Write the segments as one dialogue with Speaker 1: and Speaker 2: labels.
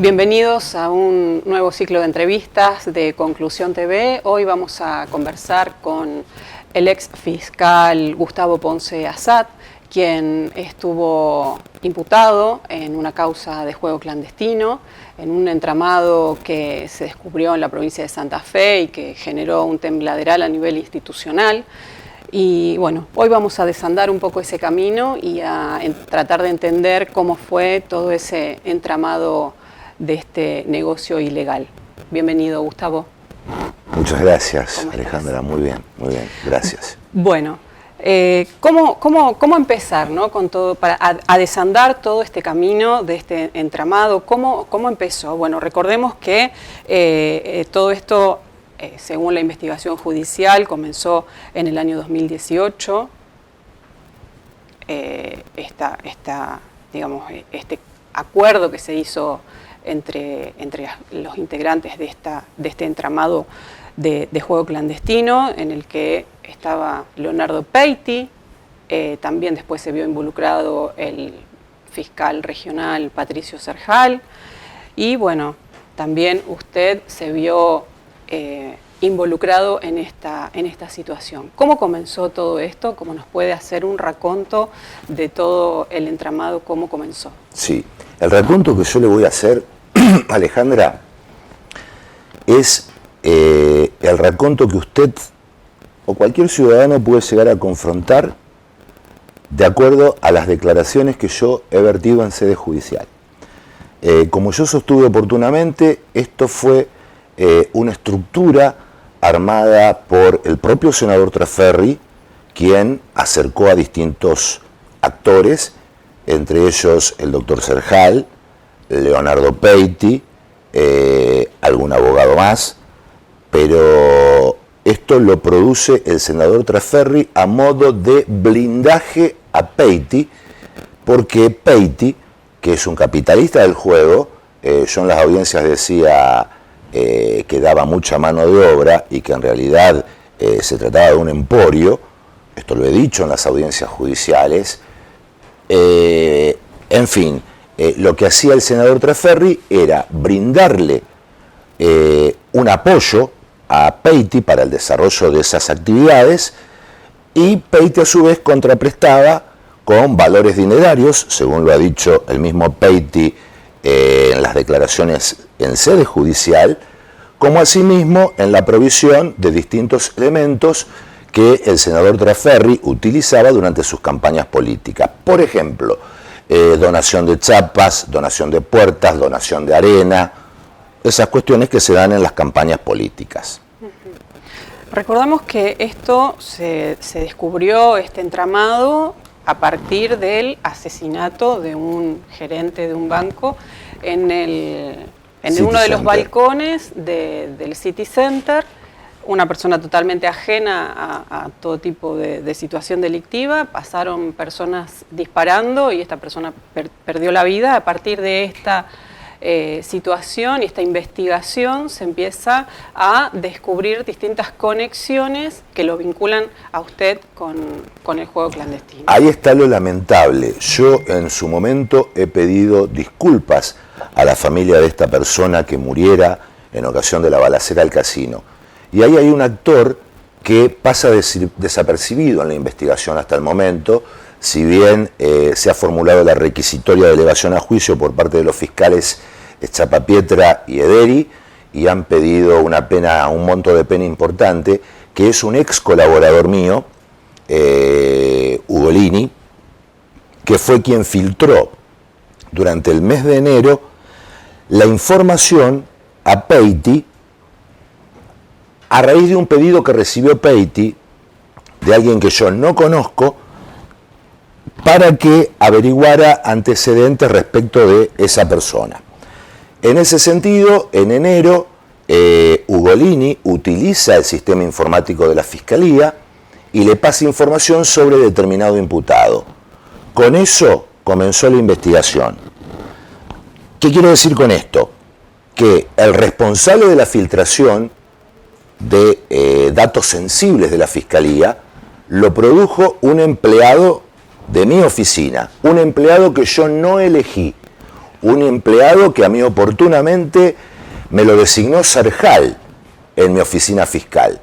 Speaker 1: Bienvenidos a un nuevo ciclo de entrevistas de Conclusión TV. Hoy vamos a conversar con el ex fiscal Gustavo Ponce Assad, quien estuvo imputado en una causa de juego clandestino, en un entramado que se descubrió en la provincia de Santa Fe y que generó un tembladeral a nivel institucional. Y bueno, hoy vamos a desandar un poco ese camino y a tratar de entender cómo fue todo ese entramado de este negocio ilegal. Bienvenido, Gustavo.
Speaker 2: Muchas gracias, Alejandra. Muy bien, gracias.
Speaker 1: Bueno, ¿cómo empezar, ¿no? Con todo, a desandar todo este camino de este entramado? ¿Cómo empezó? Bueno, recordemos que todo esto, según la investigación judicial, comenzó en el año 2018. Este acuerdo que se hizo entre los integrantes de este entramado de juego clandestino, en el que estaba Leonardo Peiti, también después se vio involucrado el fiscal regional Patricio Serjal, y bueno, también usted se vio involucrado en esta situación. ¿Cómo comenzó todo esto? ¿Cómo nos puede hacer un raconto de todo el entramado? ¿Cómo comenzó?
Speaker 2: Sí, el raconto que yo le voy a hacer, Alejandra, es el raconto que usted o cualquier ciudadano puede llegar a confrontar de acuerdo a las declaraciones que yo he vertido en sede judicial. Como yo sostuve oportunamente, esto fue una estructura armada por el propio senador Trasferri, quien acercó a distintos actores, entre ellos el doctor Serjal, Leonardo Peiti, algún abogado más, pero esto lo produce el senador Trasferri a modo de blindaje a Peiti, porque Peiti, que es un capitalista del juego, yo en las audiencias decía que daba mucha mano de obra y que en realidad se trataba de un emporio, esto lo he dicho en las audiencias judiciales, en fin, lo que hacía el senador Trasferri era brindarle un apoyo a Peiti para el desarrollo de esas actividades, y Peiti a su vez contraprestaba con valores dinerarios, según lo ha dicho el mismo Peiti en las declaraciones en sede judicial, como asimismo en la provisión de distintos elementos que el senador Trasferri utilizaba durante sus campañas políticas. Por ejemplo, donación de chapas, donación de puertas, donación de arena, esas cuestiones que se dan en las campañas políticas.
Speaker 1: Recordamos que esto se descubrió, este entramado, a partir del asesinato de un gerente de un banco en uno de los balcones del City Center. Una persona totalmente ajena a todo tipo de situación delictiva. Pasaron personas disparando y esta persona perdió la vida. A partir de esta situación y esta investigación se empieza a descubrir distintas conexiones que lo vinculan a usted con el juego clandestino.
Speaker 2: Ahí está lo lamentable. Yo en su momento he pedido disculpas a la familia de esta persona que muriera en ocasión de la balacera al casino. Y ahí hay un actor que pasa desapercibido en la investigación hasta el momento, si bien se ha formulado la requisitoria de elevación a juicio por parte de los fiscales Chapapietra y Ederi, y han pedido un monto de pena importante, que es un ex colaborador mío, Ugolini, que fue quien filtró durante el mes de enero la información a Peiti, a raíz de un pedido que recibió Peiti de alguien que yo no conozco, para que averiguara antecedentes respecto de esa persona. En ese sentido, en enero, Ugolini utiliza el sistema informático de la Fiscalía y le pasa información sobre determinado imputado. Con eso comenzó la investigación. ¿Qué quiero decir con esto? Que el responsable de la filtración de datos sensibles de la Fiscalía lo produjo un empleado de mi oficina, un empleado que yo no elegí, un empleado que a mí oportunamente me lo designó Serjal en mi oficina fiscal.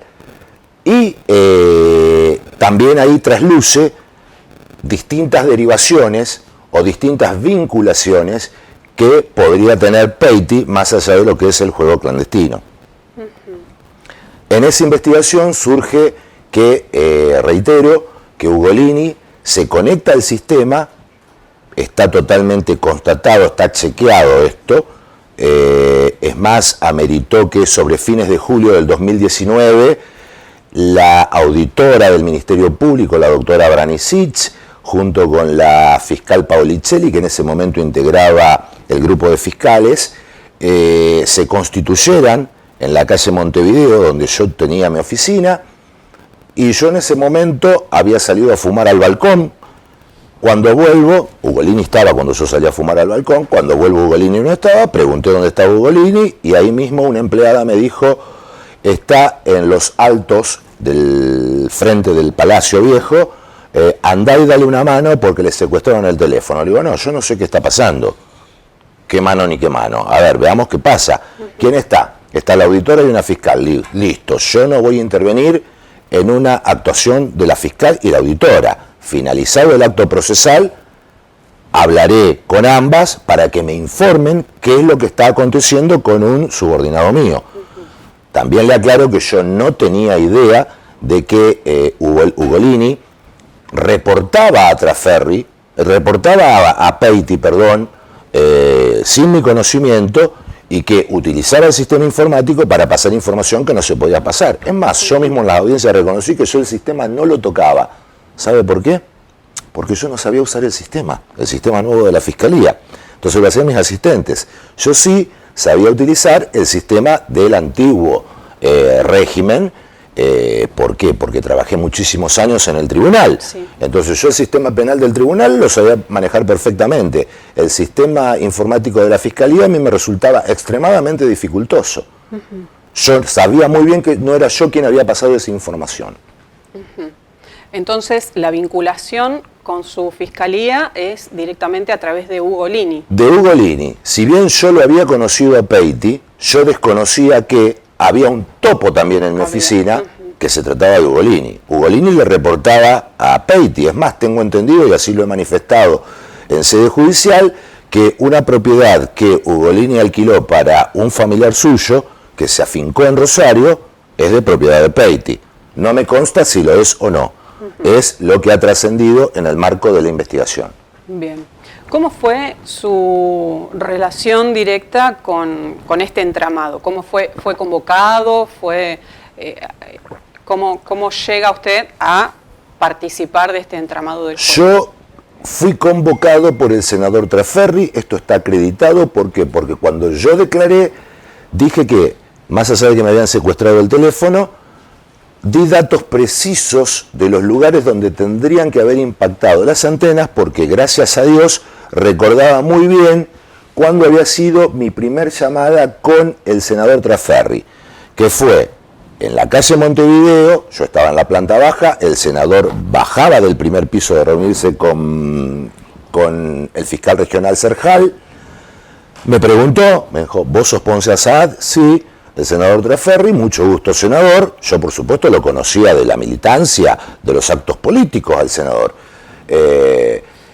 Speaker 2: Y también ahí trasluce distintas derivaciones o distintas vinculaciones que podría tener Peiti más allá de lo que es el juego clandestino. En esa investigación surge que, reitero, que Ugolini se conecta al sistema, está totalmente constatado, está chequeado esto, es más, ameritó que sobre fines de julio del 2019 la auditora del Ministerio Público, la doctora Branicic, junto con la fiscal Paolicelli, que en ese momento integraba el grupo de fiscales, se constituyeran en la calle Montevideo, donde yo tenía mi oficina, y yo en ese momento había salido a fumar al balcón. Cuando vuelvo, Ugolini estaba cuando yo salí a fumar al balcón, cuando vuelvo Ugolini no estaba, pregunté dónde estaba Ugolini, y ahí mismo una empleada me dijo, está en los altos del frente del Palacio Viejo, andá y dale una mano porque le secuestraron el teléfono. Le digo, no, yo no sé qué está pasando. ¿Qué mano ni qué mano? A ver, veamos qué pasa. ¿Quién está? Está la auditora y una fiscal. Listo, yo no voy a intervenir en una actuación de la fiscal y la auditora. Finalizado el acto procesal, hablaré con ambas para que me informen qué es lo que está aconteciendo con un subordinado mío. También le aclaro que yo no tenía idea de que Ugolini reportaba a Traferri, reportaba a Peiti, perdón, sin mi conocimiento, y que utilizaba el sistema informático para pasar información que no se podía pasar. Es más, yo mismo en la audiencia reconocí que yo el sistema no lo tocaba. ¿Sabe por qué? Porque yo no sabía usar el sistema nuevo de la Fiscalía. Entonces lo hacían mis asistentes. Yo sí sabía utilizar el sistema del antiguo régimen. ¿Por qué? Porque trabajé muchísimos años en el tribunal. Sí. Entonces yo el sistema penal del tribunal lo sabía manejar perfectamente. El sistema informático de la Fiscalía a mí me resultaba extremadamente dificultoso. Yo sabía muy bien que no era yo quien había pasado esa información.
Speaker 1: Entonces la vinculación con su fiscalía es directamente a través de Ugolini.
Speaker 2: De Ugolini. Si bien yo lo había conocido a Peiti, yo desconocía que había un topo también en mi oficina que se trataba de Ugolini. Ugolini le reportaba a Peiti. Es más, tengo entendido, y así lo he manifestado en sede judicial, que una propiedad que Ugolini alquiló para un familiar suyo, que se afincó en Rosario, es de propiedad de Peiti. No me consta si lo es o no. Es lo que ha trascendido en el marco de la investigación.
Speaker 1: Bien. ¿Cómo fue su relación directa con este entramado? ¿Cómo fue convocado? ¿Cómo llega usted a participar de este entramado del juego?
Speaker 2: Yo fui convocado por el senador Traferri, esto está acreditado, porque cuando yo declaré, dije que, más allá de que me habían secuestrado el teléfono, di datos precisos de los lugares donde tendrían que haber impactado las antenas, porque gracias a Dios recordaba muy bien cuándo había sido mi primer llamada con el senador Traferri, que fue en la calle Montevideo. Yo estaba en la planta baja, el senador bajaba del primer piso de reunirse con el fiscal regional Serjal, me preguntó, me dijo, ¿vos sos Ponce Asad? Sí. El senador Traferri, mucho gusto senador. Yo por supuesto lo conocía de la militancia, de los actos políticos al senador.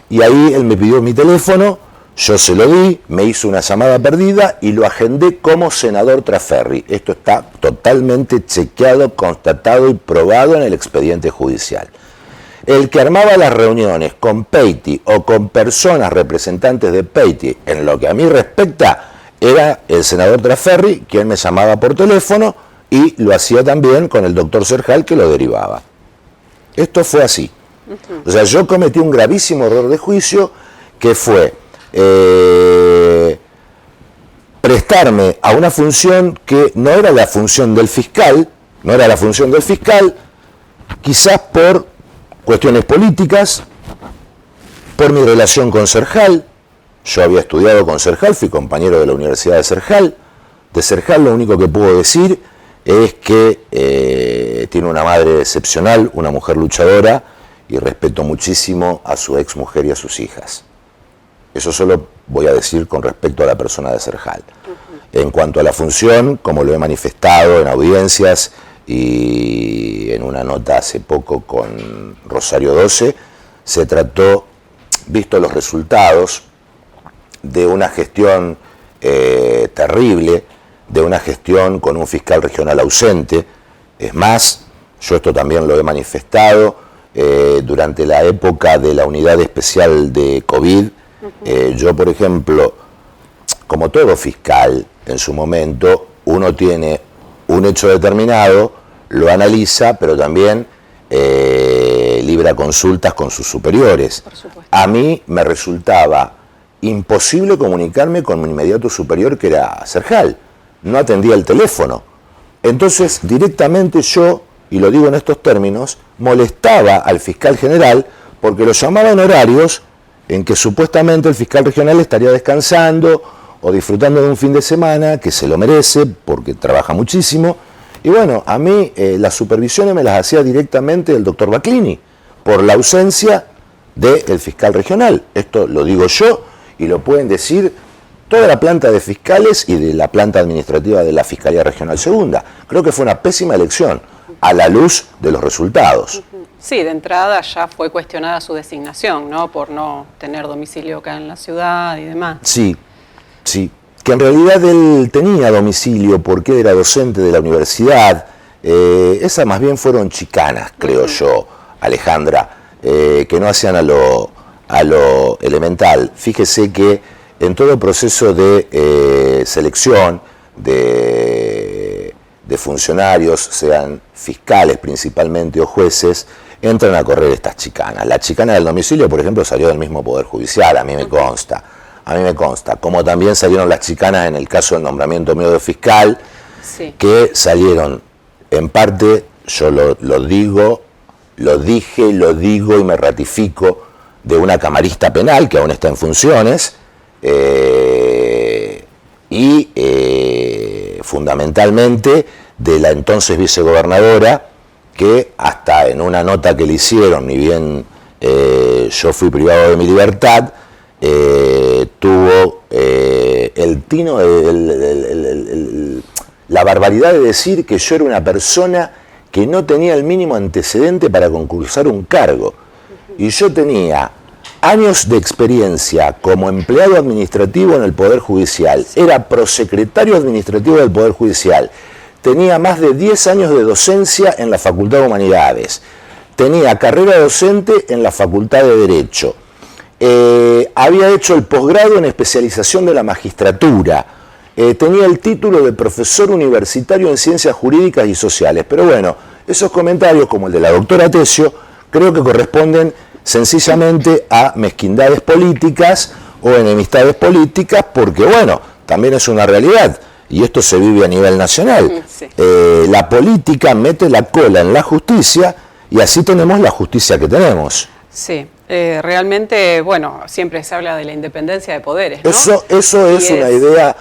Speaker 2: Y ahí él me pidió mi teléfono, yo se lo di, me hizo una llamada perdida y lo agendé como senador Traferri. Esto está totalmente chequeado, constatado y probado en el expediente judicial. El que armaba las reuniones con Peiti o con personas representantes de Peiti, en lo que a mí respecta, era el senador Traferri, quien me llamaba por teléfono, y lo hacía también con el doctor Serjal, que lo derivaba. Esto fue así. O sea, yo cometí un gravísimo error de juicio, que fue prestarme a una función que no era la función del fiscal, quizás por cuestiones políticas, por mi relación con Serjal. Yo había estudiado con Serjal, fui compañero de la Universidad de Serjal. De Serjal lo único que puedo decir es que tiene una madre excepcional, una mujer luchadora, y respeto muchísimo a su ex mujer y a sus hijas. Eso solo voy a decir con respecto a la persona de Serjal. En cuanto a la función, como lo he manifestado en audiencias y en una nota hace poco con Rosario 12, se trató, visto los resultados, de una gestión terrible, de una gestión con un fiscal regional ausente. Es más, yo esto también lo he manifestado, durante la época de la unidad especial de COVID, yo, por ejemplo, como todo fiscal en su momento, uno tiene un hecho determinado, lo analiza, pero también libra consultas con sus superiores. A mí me resultaba imposible comunicarme con mi inmediato superior, que era Serjal. No atendía el teléfono. Entonces, directamente yo, y lo digo en estos términos, molestaba al fiscal general porque lo llamaba en horarios en que supuestamente el fiscal regional estaría descansando o disfrutando de un fin de semana, que se lo merece porque trabaja muchísimo. Y bueno, a mí las supervisiones me las hacía directamente el doctor Baclini, por la ausencia del fiscal regional. Esto lo digo yo y lo pueden decir toda la planta de fiscales y de la planta administrativa de la Fiscalía Regional Segunda. Creo que fue una pésima elección a la luz de los resultados.
Speaker 1: Sí, de entrada ya fue cuestionada su designación, ¿no? Por no tener domicilio acá en la ciudad y demás.
Speaker 2: Sí, sí. Que en realidad él tenía domicilio porque era docente de la universidad. Esas más bien fueron chicanas, creo yo, Alejandra, que no hacían a lo elemental. Fíjese que en todo proceso de selección de funcionarios, sean fiscales principalmente o jueces, entran a correr estas chicanas. La chicana del domicilio, por ejemplo, salió del mismo Poder Judicial, a mí me consta. A mí me consta, como también salieron las chicanas en el caso del nombramiento mío de fiscal, sí, que salieron en parte, yo lo digo, lo dije, lo digo y me ratifico, de una camarista penal que aún está en funciones, y fundamentalmente de la entonces vicegobernadora, que hasta en una nota que le hicieron, ni bien yo fui privado de mi libertad, tuvo el tino, la barbaridad de decir que yo era una persona que no tenía el mínimo antecedente para concursar un cargo. Y yo tenía años de experiencia como empleado administrativo en el Poder Judicial, era prosecretario administrativo del Poder Judicial, tenía más de 10 años de docencia en la Facultad de Humanidades, tenía carrera docente en la Facultad de Derecho, había hecho el posgrado en especialización de la magistratura, tenía el título de profesor universitario en ciencias jurídicas y sociales. Pero bueno, esos comentarios, como el de la doctora Tesio, creo que corresponden sencillamente a mezquindades políticas o enemistades políticas, porque bueno, también es una realidad, y esto se vive a nivel nacional. Sí. La política mete la cola en la justicia y así tenemos la justicia que tenemos.
Speaker 1: Sí, realmente, bueno, siempre se habla de la independencia de poderes, ¿no?
Speaker 2: Eso es una idea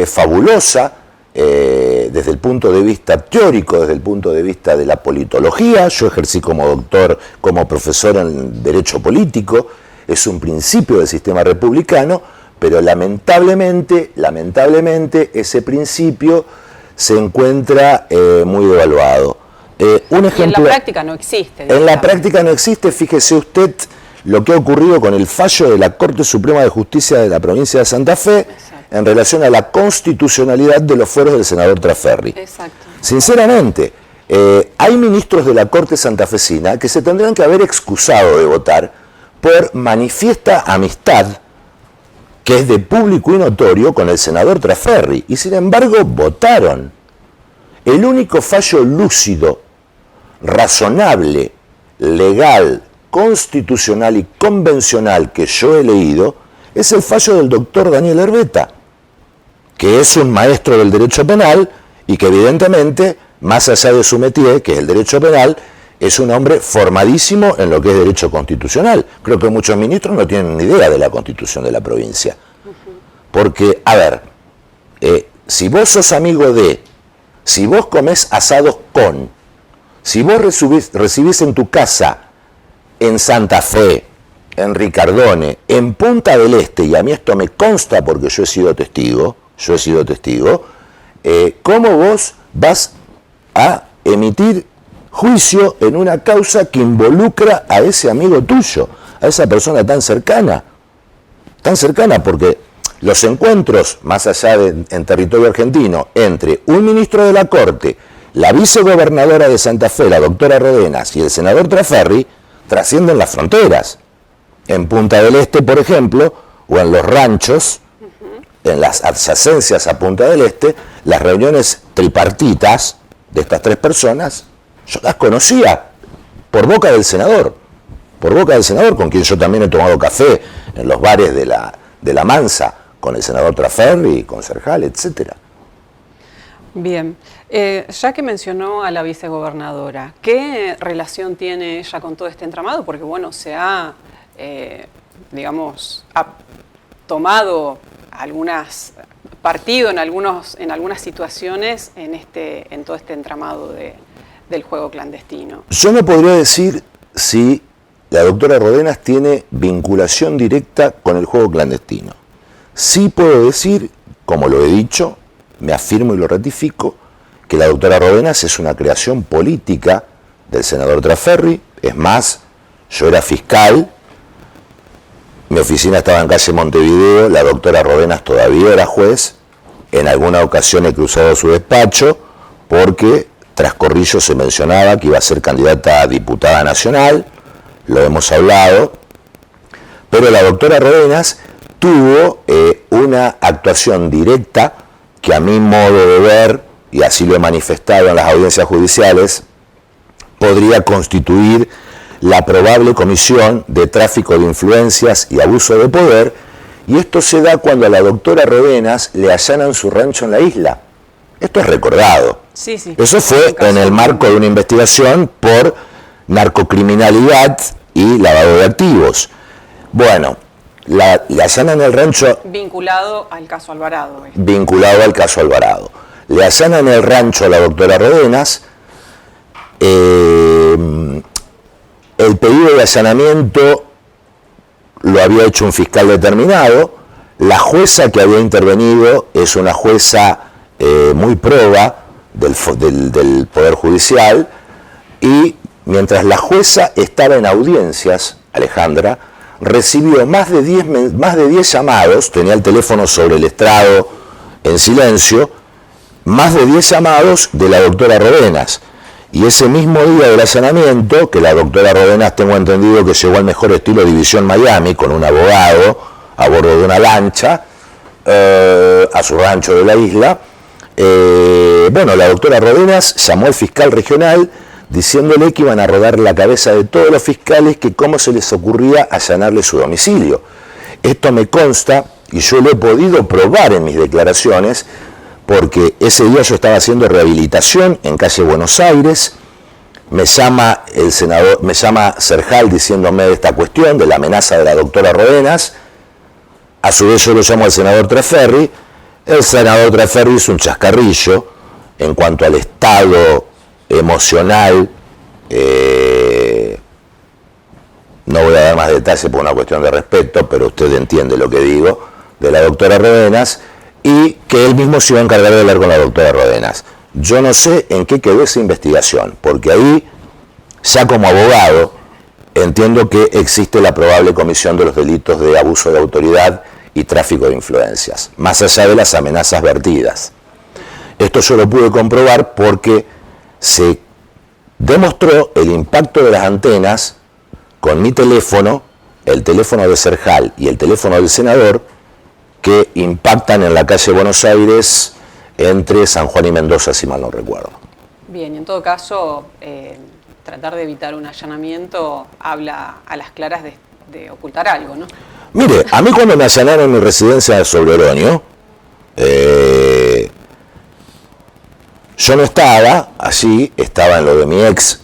Speaker 2: fabulosa desde el punto de vista teórico, desde el punto de vista de la politología. Yo ejercí como doctor, como profesor en Derecho Político, es un principio del sistema republicano, pero lamentablemente ese principio se encuentra muy devaluado. Un ejemplo,
Speaker 1: y en la práctica no existe.
Speaker 2: En la práctica no existe, fíjese usted lo que ha ocurrido con el fallo de la Corte Suprema de Justicia de la provincia de Santa Fe. Exacto. En relación a la constitucionalidad de los fueros del senador Traferri.
Speaker 1: Exacto.
Speaker 2: Sinceramente, hay ministros de la Corte santafesina que se tendrán que haber excusado de votar por manifiesta amistad, que es de público y notorio, con el senador Traferri, y sin embargo votaron. El único fallo lúcido, razonable, legal, constitucional y convencional que yo he leído es el fallo del doctor Daniel Herbeta, que es un maestro del derecho penal y que evidentemente, más allá de su métier, que es el derecho penal, es un hombre formadísimo en lo que es derecho constitucional. Creo que muchos ministros no tienen ni idea de la Constitución de la provincia. Porque, a ver, si vos sos amigo de, si vos comés asados con, si vos recibís en tu casa, en Santa Fe, en Ricardone, en Punta del Este, y a mí esto me consta porque yo he sido testigo, ¿cómo vos vas a emitir juicio en una causa que involucra a ese amigo tuyo, a esa persona tan cercana, porque los encuentros, más allá en territorio argentino, entre un ministro de la Corte, la vicegobernadora de Santa Fe, la doctora Rodenas, y el senador Traferri, trascienden las fronteras. En Punta del Este, por ejemplo, o en los ranchos, en las adyacencias a Punta del Este, las reuniones tripartitas de estas tres personas, yo las conocía por boca del senador, con quien yo también he tomado café en los bares de la Mansa, con el senador Traferri, con Serjal, etcétera.
Speaker 1: Bien, ya que mencionó a la vicegobernadora, ¿qué relación tiene ella con todo este entramado? Porque bueno, se ha, ha tomado partido en algunas situaciones en todo este entramado del juego clandestino.
Speaker 2: Yo no podría decir si la doctora Rodenas tiene vinculación directa con el juego clandestino. Sí puedo decir, como lo he dicho, me afirmo y lo ratifico, que la doctora Rodenas es una creación política del senador Traferri. Es más, yo era fiscal, mi oficina estaba en calle Montevideo, la doctora Rodenas todavía era juez, en alguna ocasión he cruzado su despacho porque tras Corrillo se mencionaba que iba a ser candidata a diputada nacional, lo hemos hablado, pero la doctora Rodenas tuvo una actuación directa que a mi modo de ver, y así lo he manifestado en las audiencias judiciales, podría constituir la probable comisión de tráfico de influencias y abuso de poder, y esto se da cuando a la doctora Rodenas le allanan su rancho en la isla. Esto es recordado.
Speaker 1: Sí, sí.
Speaker 2: Eso fue en el marco de una investigación por narcocriminalidad y lavado de activos. Bueno, le allanan el rancho...
Speaker 1: Vinculado al caso Alvarado.
Speaker 2: Vinculado al caso Alvarado. Le allanan el rancho a la doctora Rodenas. El pedido de allanamiento lo había hecho un fiscal determinado. La jueza que había intervenido es una jueza muy proba del Poder Judicial, y mientras la jueza estaba en audiencias, Alejandra, recibió más de 10 llamados, tenía el teléfono sobre el estrado en silencio, más de 10 llamados de la doctora Rodenas. Y ese mismo día del allanamiento, que la doctora Rodenas, tengo entendido que llegó al mejor estilo División Miami, con un abogado a bordo de una lancha, a su rancho de la isla, la doctora Rodenas llamó al fiscal regional diciéndole que iban a rodar la cabeza de todos los fiscales, que cómo se les ocurría allanarle su domicilio. Esto me consta y yo lo he podido probar en mis declaraciones, porque ese día yo estaba haciendo rehabilitación en calle Buenos Aires. Me llama Serjal diciéndome de esta cuestión, de la amenaza de la doctora Rodenas. A su vez yo lo llamo al senador Traferri. El senador Traferri hizo un chascarrillo en cuanto al estado emocional. No voy a dar más detalles por una cuestión de respeto, pero usted entiende lo que digo, de la doctora Rodenas, y que él mismo se iba a encargar de hablar con la doctora Rodenas. Yo no sé en qué quedó esa investigación, porque ahí, ya como abogado, entiendo que existe la probable comisión de los delitos de abuso de autoridad y tráfico de influencias, más allá de las amenazas vertidas. Esto yo lo pude comprobar porque se demostró el impacto de las antenas con mi teléfono, el teléfono de Serjal y el teléfono del senador, que impactan en la calle Buenos Aires entre San Juan y Mendoza, si mal no recuerdo.
Speaker 1: Bien, en todo caso, tratar de evitar un allanamiento habla a las claras de ocultar algo, ¿no?
Speaker 2: Mire, a mí cuando me allanaron mi residencia de Sobreronio, yo no estaba allí, estaba en lo de mi ex,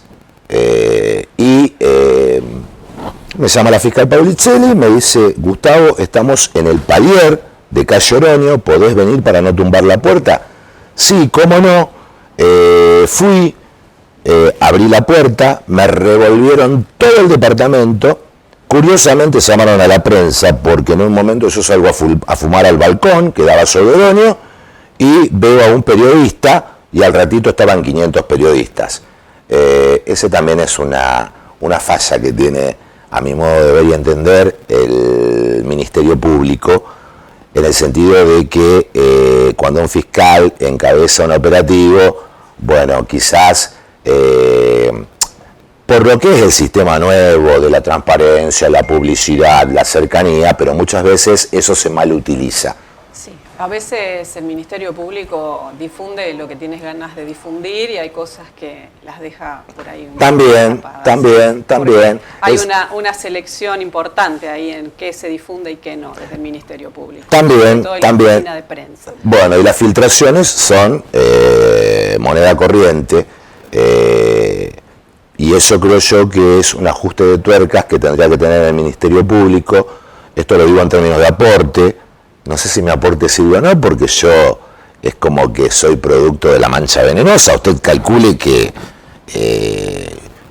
Speaker 2: me llama la fiscal Paulicelli, me dice: Gustavo, estamos en el palier de calle Oroño, ¿podés venir para no tumbar la puerta? Sí, cómo no. Fui, abrí la puerta, me revolvieron todo el departamento, Curiosamente se llamaron a la prensa porque en un momento yo salgo a fumar al balcón que daba sobre Oroño y veo a un periodista y al ratito estaban 500 periodistas. Ese también es una falla que tiene, a mi modo de ver y entender, el Ministerio Público, en el sentido de que cuando un fiscal encabeza un operativo, bueno, quizás por lo que es el sistema nuevo de la transparencia, la publicidad, la cercanía, pero muchas veces eso se malutiliza.
Speaker 1: Sí, a veces el Ministerio Público difunde lo que tienes ganas de difundir y hay cosas que las deja por ahí.
Speaker 2: También.
Speaker 1: Hay una selección importante ahí en qué se difunde y qué no desde el Ministerio Público.
Speaker 2: También.
Speaker 1: La oficina de prensa.
Speaker 2: Bueno, y las filtraciones son moneda corriente. Y eso creo yo que es un ajuste de tuercas que tendría que tener el Ministerio Público. Esto lo digo en términos de aporte. No sé si mi aporte sirve o no, porque yo es como que soy producto de la mancha venenosa. Usted calcule que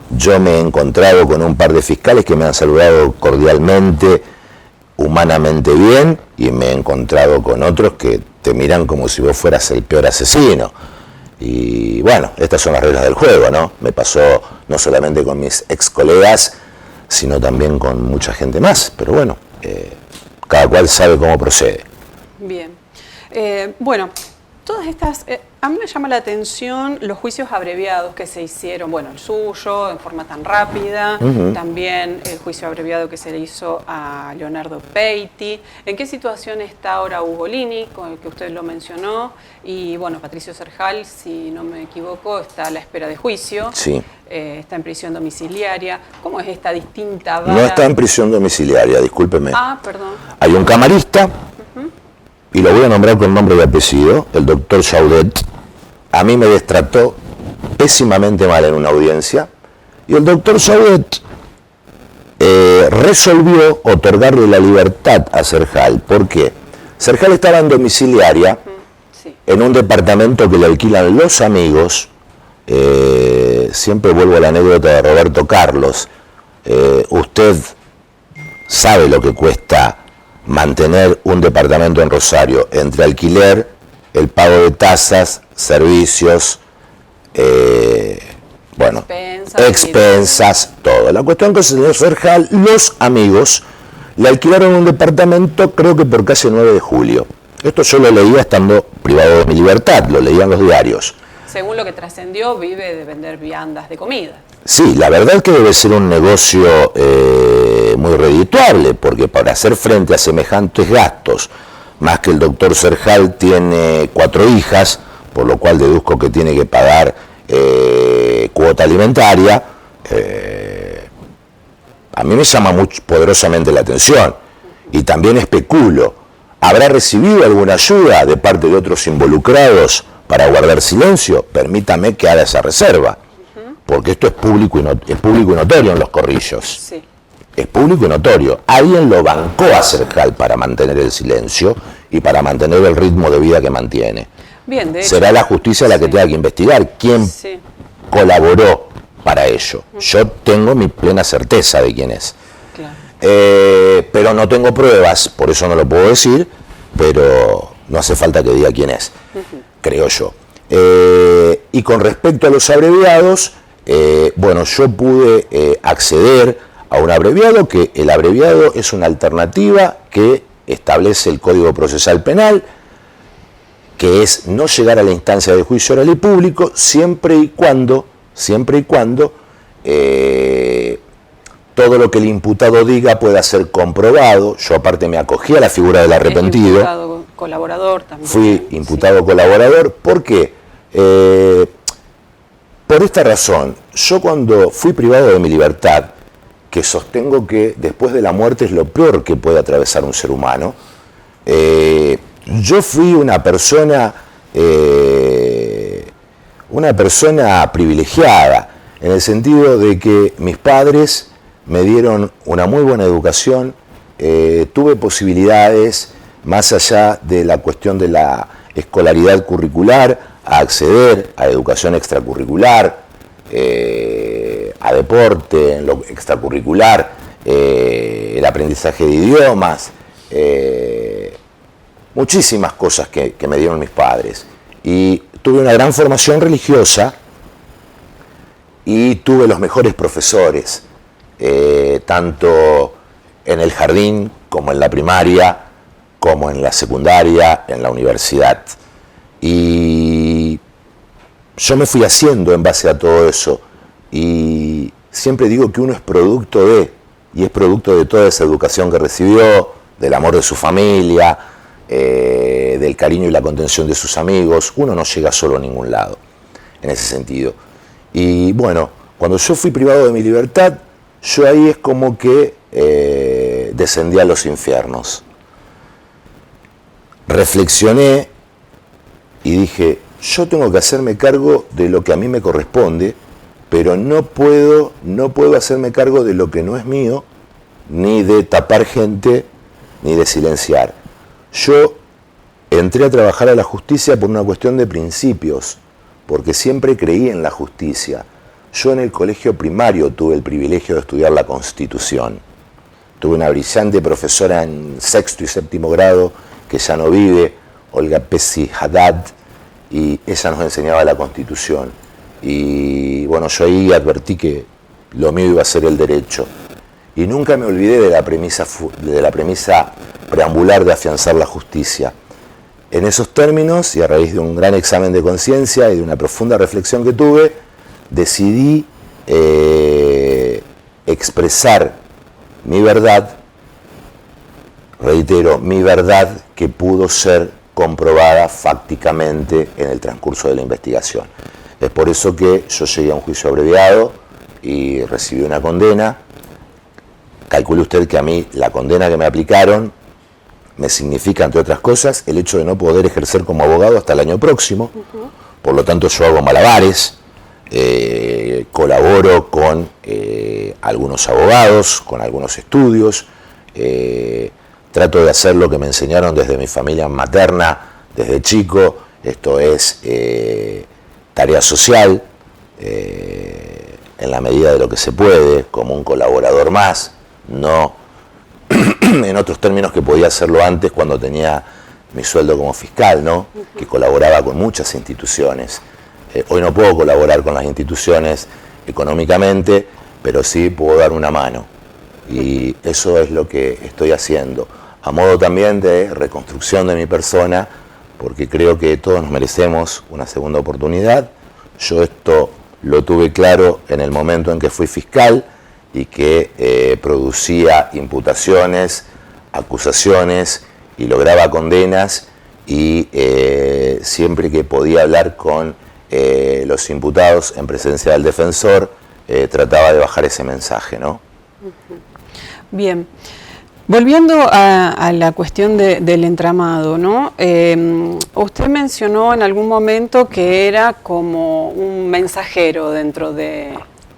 Speaker 2: yo me he encontrado con un par de fiscales que me han saludado cordialmente, humanamente bien, y me he encontrado con otros que te miran como si vos fueras el peor asesino. Y bueno, estas son las reglas del juego, ¿no? Me pasó no solamente con mis ex colegas, sino también con mucha gente más. Pero bueno, cada cual sabe cómo procede.
Speaker 1: Bien. Bueno, todas estas... a mí me llama la atención los juicios abreviados que se hicieron. Bueno, el suyo, en forma tan rápida. También el juicio abreviado que se le hizo a Leonardo Peiti. ¿En qué situación está ahora Hugo Lini, con el que usted lo mencionó? Y bueno, Patricio Cerjal, si no me equivoco, está a la espera de juicio.
Speaker 2: Sí.
Speaker 1: Está en prisión domiciliaria. ¿Cómo es esta distinta vara?
Speaker 2: No está en prisión domiciliaria, discúlpeme.
Speaker 1: Ah, perdón.
Speaker 2: Hay un camarista, y lo voy a nombrar con nombre y apellido, el doctor Chaudet. A mí me destrató pésimamente mal en una audiencia, y el doctor Chaudet resolvió otorgarle la libertad a Cerjal. ¿Por qué? Cerjal estaba en domiciliaria, en un departamento que le alquilan los amigos. Siempre vuelvo a la anécdota de Roberto Carlos. Usted sabe lo que cuesta mantener un departamento en Rosario, entre alquiler, el pago de tasas, servicios, expensas, todo. La cuestión que el señor Cerjal, los amigos, le alquilaron un departamento, creo que por calle 9 de Julio. Esto yo lo leía estando privado de mi libertad, lo leía en los diarios.
Speaker 1: Según lo que trascendió, vive de vender viandas de comida.
Speaker 2: Sí, la verdad es que debe ser un negocio muy redituable, porque para hacer frente a semejantes gastos, más que el doctor Cerjal tiene 4 hijas, por lo cual deduzco que tiene que pagar cuota alimentaria, a mí me llama poderosamente la atención. Y también especulo, ¿habrá recibido alguna ayuda de parte de otros involucrados para guardar silencio? Permítame que haga esa reserva. Porque esto es público y notorio en los corrillos.
Speaker 1: Sí.
Speaker 2: Es público y notorio. Alguien lo bancó a Cerjal para mantener el silencio y para mantener el ritmo de vida que mantiene.
Speaker 1: Bien, de hecho,
Speaker 2: será la justicia la que tenga que investigar quién colaboró para ello. Yo tengo mi plena certeza de quién es.
Speaker 1: Claro.
Speaker 2: Pero no tengo pruebas, por eso no lo puedo decir, pero no hace falta que diga quién es, creo yo. Y con respecto a los abreviados, bueno, yo pude acceder a un abreviado, que el abreviado es una alternativa que establece el Código Procesal Penal, que es no llegar a la instancia de juicio oral y público siempre y cuando todo lo que el imputado diga pueda ser comprobado. Yo aparte me acogí a la figura del arrepentido.
Speaker 1: Imputado colaborador también.
Speaker 2: Fui imputado colaborador. ¿Por qué? Por esta razón, yo cuando fui privado de mi libertad, que sostengo que después de la muerte es lo peor que puede atravesar un ser humano, yo fui una persona privilegiada, en el sentido de que mis padres me dieron una muy buena educación, tuve posibilidades, más allá de la cuestión de la escolaridad curricular, a acceder a educación extracurricular, a deporte, en lo extracurricular, el aprendizaje de idiomas, muchísimas cosas que me dieron mis padres. Y tuve una gran formación religiosa y tuve los mejores profesores, tanto en el jardín como en la primaria, como en la secundaria, en la universidad. Y yo me fui haciendo en base a todo eso. Y siempre digo que uno es producto de, y es producto de toda esa educación que recibió, del amor de su familia, del cariño y la contención de sus amigos. Uno no llega solo a ningún lado, en ese sentido. Y bueno, cuando yo fui privado de mi libertad, yo ahí es como que descendí a los infiernos. Reflexioné y dije, yo tengo que hacerme cargo de lo que a mí me corresponde, pero no puedo hacerme cargo de lo que no es mío, ni de tapar gente, ni de silenciar. Yo entré a trabajar a la justicia por una cuestión de principios, porque siempre creí en la justicia. Yo en el colegio primario tuve el privilegio de estudiar la Constitución. Tuve una brillante profesora en sexto y séptimo grado, que ya no vive, Olga Pesci Haddad, y ella nos enseñaba la Constitución. Y bueno, yo ahí advertí que lo mío iba a ser el derecho. Y nunca me olvidé de la premisa preambular de afianzar la justicia. En esos términos, y a raíz de un gran examen de conciencia y de una profunda reflexión que tuve, decidí expresar mi verdad, reitero, mi verdad, que pudo ser comprobada fácticamente en el transcurso de la investigación. Es por eso que yo llegué a un juicio abreviado y recibí una condena. Calcule usted que a mí la condena que me aplicaron me significa, entre otras cosas, el hecho de no poder ejercer como abogado hasta el año próximo. Por lo tanto, yo hago malabares, colaboro con algunos abogados, con algunos estudios, trato de hacer lo que me enseñaron desde mi familia materna, desde chico. Esto es tarea social, en la medida de lo que se puede, como un colaborador más, no en otros términos que podía hacerlo antes cuando tenía mi sueldo como fiscal, ¿no? Que colaboraba con muchas instituciones. Hoy no puedo colaborar con las instituciones económicamente, pero sí puedo dar una mano. Y eso es lo que estoy haciendo, a modo también de reconstrucción de mi persona, porque creo que todos nos merecemos una segunda oportunidad. Yo esto lo tuve claro en el momento en que fui fiscal y que producía imputaciones, acusaciones y lograba condenas, y siempre que podía hablar con los imputados en presencia del defensor, trataba de bajar ese mensaje, ¿no?
Speaker 1: Bien. Volviendo a la cuestión del entramado, ¿no? Usted mencionó en algún momento que era como un mensajero dentro de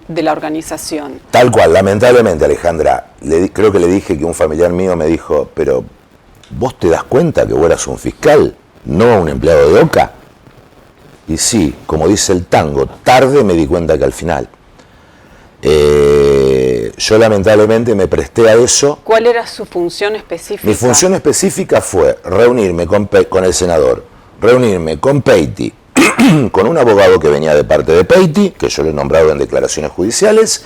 Speaker 1: la organización.
Speaker 2: Tal cual, lamentablemente, Alejandra. Creo que le dije que un familiar mío me dijo, pero ¿vos te das cuenta que vos eras un fiscal, no un empleado de OCA? Y sí, como dice el tango, tarde me di cuenta que al final. Yo lamentablemente me presté a eso.
Speaker 1: ¿Cuál era su función específica?
Speaker 2: Mi función específica fue reunirme con el senador, reunirme con Peiti, con un abogado que venía de parte de Peiti, que yo le he nombrado en declaraciones judiciales,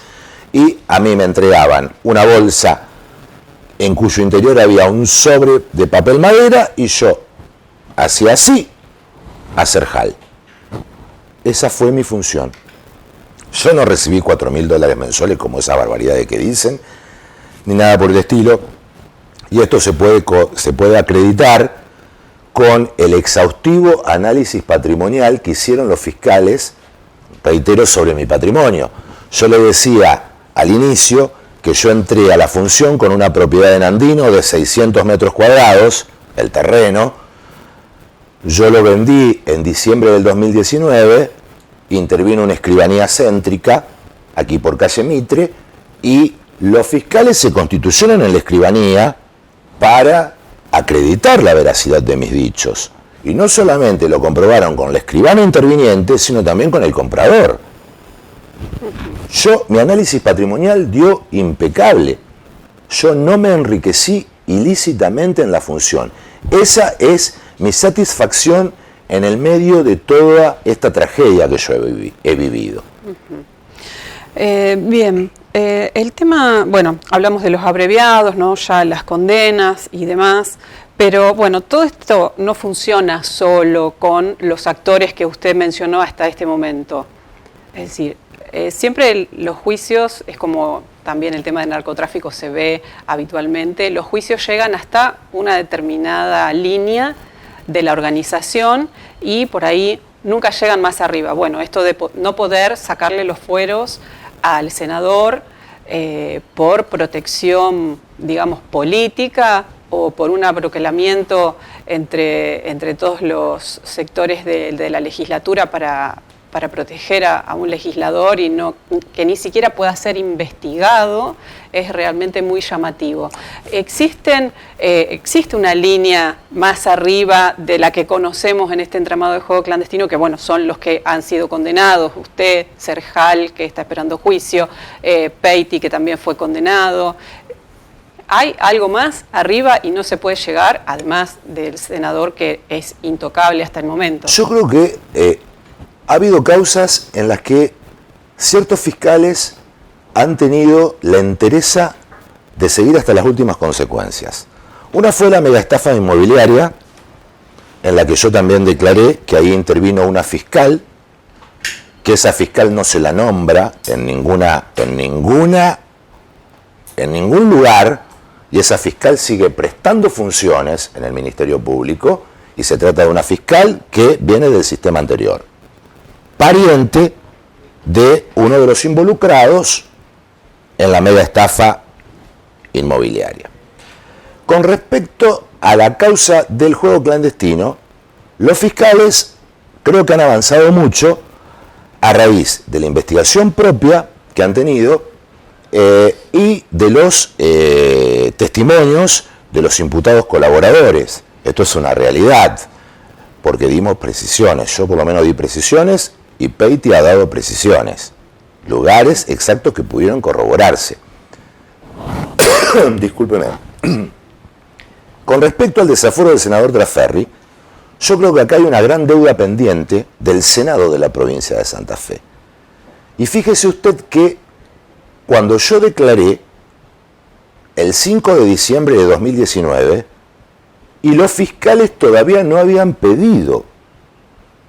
Speaker 2: y a mí me entregaban una bolsa en cuyo interior había un sobre de papel madera, y yo hacía así, hacer jal. Esa fue mi función. Yo no recibí $4.000 mensuales como esa barbaridad de que dicen, ni nada por el estilo, y esto se puede acreditar con el exhaustivo análisis patrimonial que hicieron los fiscales, reitero, sobre mi patrimonio. Yo le decía al inicio que yo entré a la función con una propiedad en Andino de 600 metros cuadrados, el terreno. Yo lo vendí en diciembre del 2019, intervino una escribanía céntrica, aquí por calle Mitre, y los fiscales se constituyeron en la escribanía para acreditar la veracidad de mis dichos. Y no solamente lo comprobaron con la escribana interviniente, sino también con el comprador. Mi análisis patrimonial dio impecable. yo no me enriquecí ilícitamente en la función. Esa es mi satisfacción en el medio de toda esta tragedia que yo he vivido.
Speaker 1: Bien, el tema, bueno, hablamos de los abreviados, ¿no? Ya las condenas y demás, pero bueno, todo esto no funciona solo con los actores que usted mencionó hasta este momento. Es decir, siempre los juicios, es como también el tema del narcotráfico se ve habitualmente, los juicios llegan hasta una determinada línea de la organización y por ahí nunca llegan más arriba. Bueno, esto de no poder sacarle los fueros al senador por protección, digamos, política o por un proclamamiento entre todos los sectores de la legislatura para proteger a un legislador y no que ni siquiera pueda ser investigado, es realmente muy llamativo. Existe una línea más arriba de la que conocemos en este entramado de juego clandestino, que bueno, son los que han sido condenados, usted, Serjal, que está esperando juicio, Peiti, que también fue condenado. ¿Hay algo más arriba y no se puede llegar, además del senador que es intocable hasta el momento?
Speaker 2: Yo creo que ha habido causas en las que ciertos fiscales han tenido la entereza de seguir hasta las últimas consecuencias. Una fue la megaestafa inmobiliaria, en la que yo también declaré que ahí intervino una fiscal, que esa fiscal no se la nombra en ningún lugar, y esa fiscal sigue prestando funciones en el Ministerio Público, y se trata de una fiscal que viene del sistema anterior, pariente de uno de los involucrados en la mega estafa inmobiliaria. Con respecto a la causa del juego clandestino, los fiscales creo que han avanzado mucho a raíz de la investigación propia que han tenido y de los testimonios de los imputados colaboradores. Esto es una realidad, porque dimos precisiones, yo por lo menos di precisiones y Peiti ha dado precisiones, lugares exactos que pudieron corroborarse. Discúlpeme. Con respecto al desafuero del senador Trasferri, yo creo que acá hay una gran deuda pendiente del Senado de la provincia de Santa Fe. Y fíjese usted que cuando yo declaré el 5 de diciembre de 2019, y los fiscales todavía no habían pedido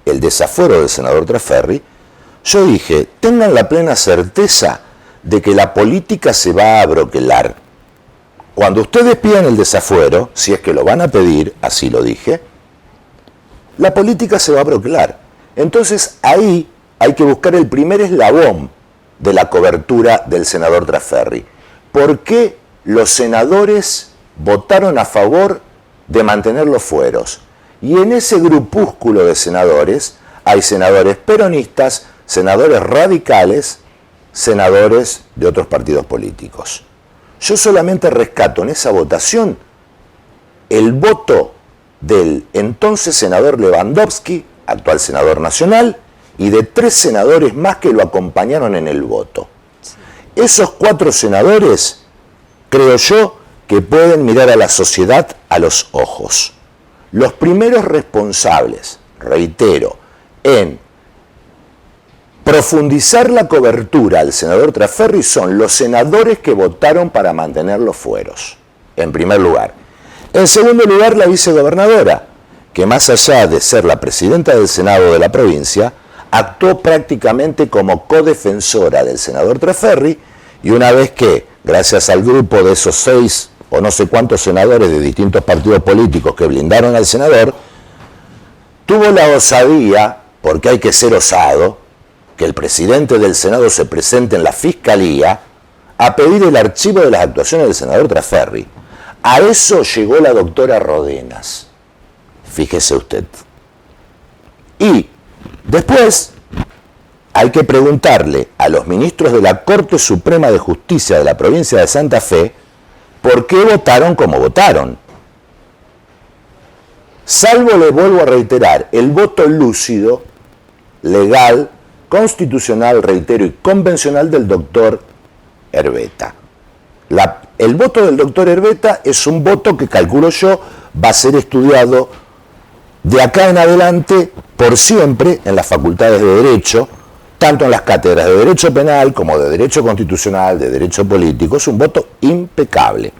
Speaker 2: el desafuero del senador Trasferri, yo dije, tengan la plena certeza de que la política se va a broquelar. Cuando ustedes pidan el desafuero, si es que lo van a pedir, así lo dije, la política se va a broquelar. Entonces ahí hay que buscar el primer eslabón de la cobertura del senador Trasferri. ¿Por qué los senadores votaron a favor de mantener los fueros? Y en ese grupúsculo de senadores hay senadores peronistas, senadores radicales, senadores de otros partidos políticos. Yo solamente rescato en esa votación el voto del entonces senador Lewandowski, actual senador nacional, y de 3 senadores más que lo acompañaron en el voto. Esos 4 senadores, creo yo, que pueden mirar a la sociedad a los ojos. Los primeros responsables, reitero, en profundizar la cobertura al senador Trasferri son los senadores que votaron para mantener los fueros, en primer lugar. En segundo lugar, la vicegobernadora, que más allá de ser la presidenta del Senado de la provincia, actuó prácticamente como codefensora del senador Trasferri, y una vez que, gracias al grupo de esos 6 o no sé cuántos senadores de distintos partidos políticos que blindaron al senador, tuvo la osadía, porque hay que ser osado, que el presidente del Senado se presente en la Fiscalía a pedir el archivo de las actuaciones del senador Trasferri. A eso llegó la doctora Rodenas, fíjese usted. Y después hay que preguntarle a los ministros de la Corte Suprema de Justicia de la provincia de Santa Fe por qué votaron como votaron. Salvo, le vuelvo a reiterar, el voto lúcido, legal, constitucional, reitero, y convencional del doctor Herbeta. el voto del doctor Herbeta es un voto que, calculo yo, va a ser estudiado de acá en adelante por siempre en las facultades de Derecho, tanto en las cátedras de Derecho Penal como de Derecho Constitucional, de Derecho Político. Es un voto impecable.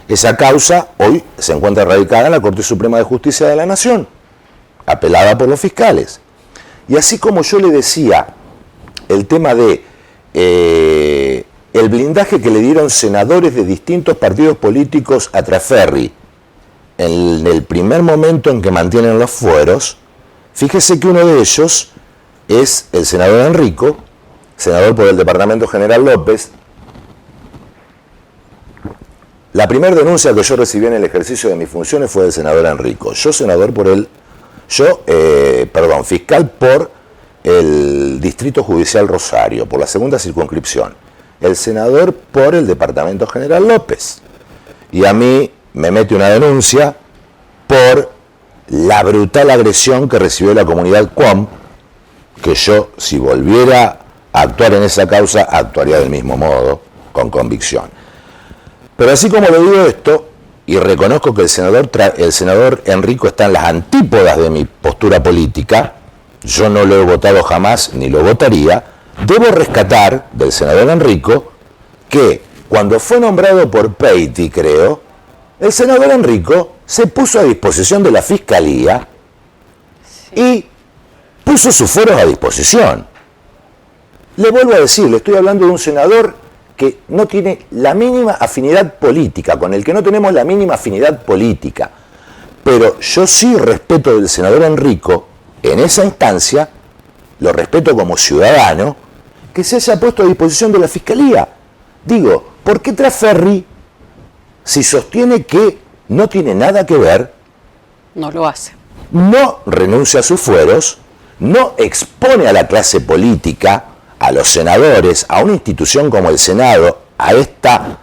Speaker 2: Esa causa hoy se encuentra radicada en la Corte Suprema de Justicia de la Nación, apelada por los fiscales. Y así como yo le decía el tema de el blindaje que le dieron senadores de distintos partidos políticos a Trafferri en el primer momento en que mantienen los fueros, fíjese que uno de ellos es el senador Enrico, senador por el Departamento General López. La primera denuncia que yo recibí en el ejercicio de mis funciones fue del senador Enrico. Yo fiscal por el Distrito Judicial Rosario, por la segunda circunscripción. El senador por el Departamento General López. Y a mí me mete una denuncia por la brutal agresión que recibió la comunidad QOM, que yo, si volviera a actuar en esa causa, actuaría del mismo modo, con convicción. Pero así como le digo esto, y reconozco que el senador Enrico está en las antípodas de mi postura política, yo no lo he votado jamás ni lo votaría, debo rescatar del senador Enrico que cuando fue nombrado por Peiti, creo, el senador Enrico se puso a disposición de la Fiscalía y puso sus fueros a disposición. Le vuelvo a decir, le estoy hablando de un senador que no tiene la mínima afinidad política, con el que no tenemos la mínima afinidad política. Pero yo sí respeto del senador Enrico, en esa instancia, lo respeto como ciudadano, que se haya puesto a disposición de la Fiscalía. Digo, ¿por qué Trafferri, si sostiene que no tiene nada que ver,
Speaker 1: no lo hace?
Speaker 2: No renuncia a sus fueros, no expone a la clase política, a los senadores, a una institución como el Senado, a esta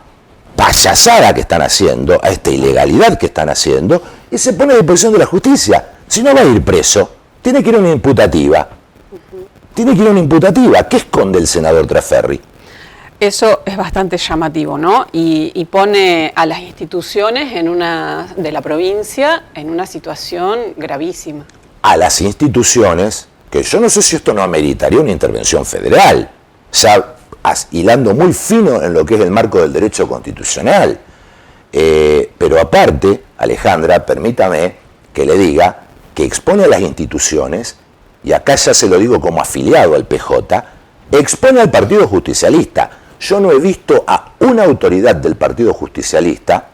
Speaker 2: payasada que están haciendo, a esta ilegalidad que están haciendo, y se pone a disposición de la justicia. Si no va a ir preso, tiene que ir a una imputativa. Tiene que ir a una imputativa. ¿Qué esconde el senador Trafferri?
Speaker 1: Eso es bastante llamativo, ¿no? Y pone a las instituciones de la provincia en una situación gravísima. A
Speaker 2: las instituciones, que yo no sé si esto no ameritaría una intervención federal, ya hilando muy fino en lo que es el marco del derecho constitucional. Pero aparte, Alejandra, permítame que le diga que expone a las instituciones, y acá ya se lo digo como afiliado al PJ, expone al Partido Justicialista. Yo no he visto a una autoridad del Partido Justicialista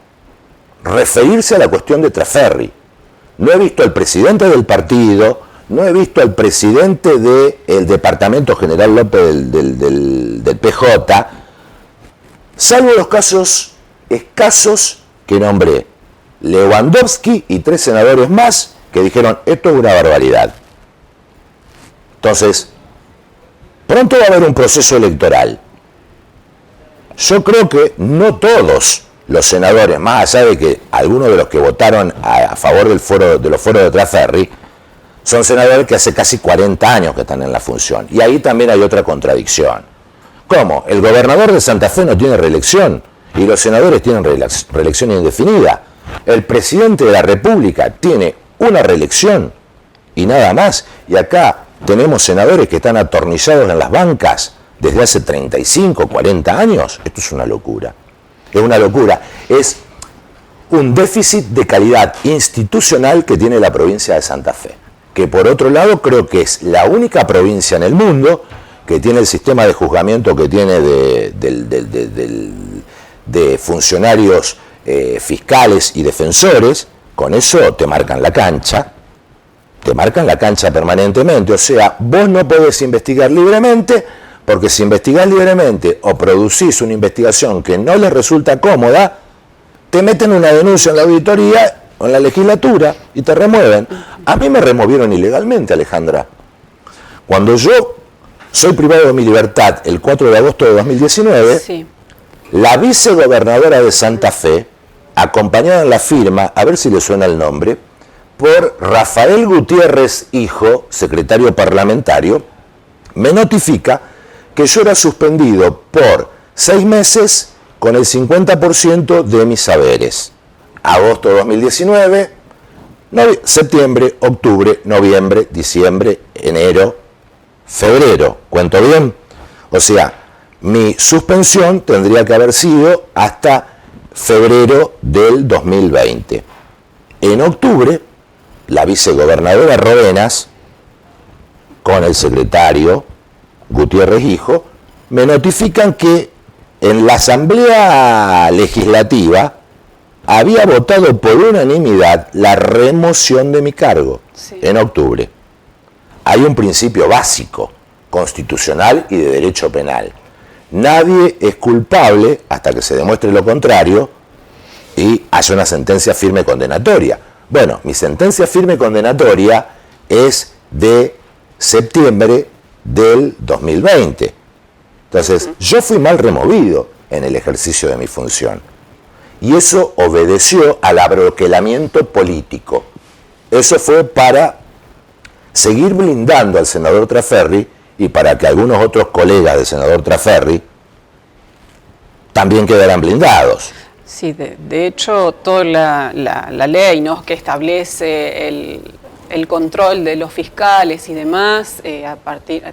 Speaker 2: referirse a la cuestión de Trafferri. No he visto al presidente del partido, no he visto al presidente del Departamento General López del PJ, salvo los casos escasos que nombré, Lewandowski y 3 senadores más que dijeron, esto es una barbaridad. Entonces, pronto va a haber un proceso electoral. Yo creo que no todos los senadores, más allá de que algunos de los que votaron a favor de los fueros de Trafferri, son senadores que hace casi 40 años que están en la función. Y ahí también hay otra contradicción. ¿Cómo? El gobernador de Santa Fe no tiene reelección y los senadores tienen reelección indefinida. El presidente de la República tiene una reelección y nada más. Y acá tenemos senadores que están atornillados en las bancas desde hace 35, 40 años. Esto es una locura. Es una locura. Es un déficit de calidad institucional que tiene la provincia de Santa Fe. Que por otro lado creo que es la única provincia en el mundo que tiene el sistema de juzgamiento que tiene de funcionarios fiscales y defensores. Con eso te marcan la cancha permanentemente. O sea, vos no podés investigar libremente, porque si investigás libremente o producís una investigación que no les resulta cómoda, te meten una denuncia en la auditoría o en la legislatura y te remueven. A mí me removieron ilegalmente, Alejandra. Cuando yo soy privado de mi libertad el 4 de agosto de 2019, sí, la vicegobernadora de Santa Fe, acompañada en la firma, a ver si le suena el nombre, por Rafael Gutiérrez, hijo, secretario parlamentario, me notifica que yo era suspendido por 6 meses con el 50% de mis saberes. Agosto de 2019, septiembre, octubre, noviembre, diciembre, enero, febrero. ¿Cuento bien? O sea, mi suspensión tendría que haber sido hasta febrero del 2020. En octubre, la vicegobernadora Rodenas, con el secretario Gutiérrez Hijo, me notifican que en la Asamblea Legislativa había votado por unanimidad la remoción de mi cargo en octubre. Hay un principio básico, constitucional y de derecho penal. Nadie es culpable hasta que se demuestre lo contrario y haya una sentencia firme condenatoria. Bueno, mi sentencia firme condenatoria es de septiembre del 2020. Entonces, yo fui mal removido en el ejercicio de mi función. Y eso obedeció al abroquelamiento político. Eso fue para seguir blindando al senador Trasferri y para que algunos otros colegas del senador Trasferri también quedaran blindados.
Speaker 1: Sí, de hecho, toda la ley, ¿no?, que establece el control de los fiscales y demás,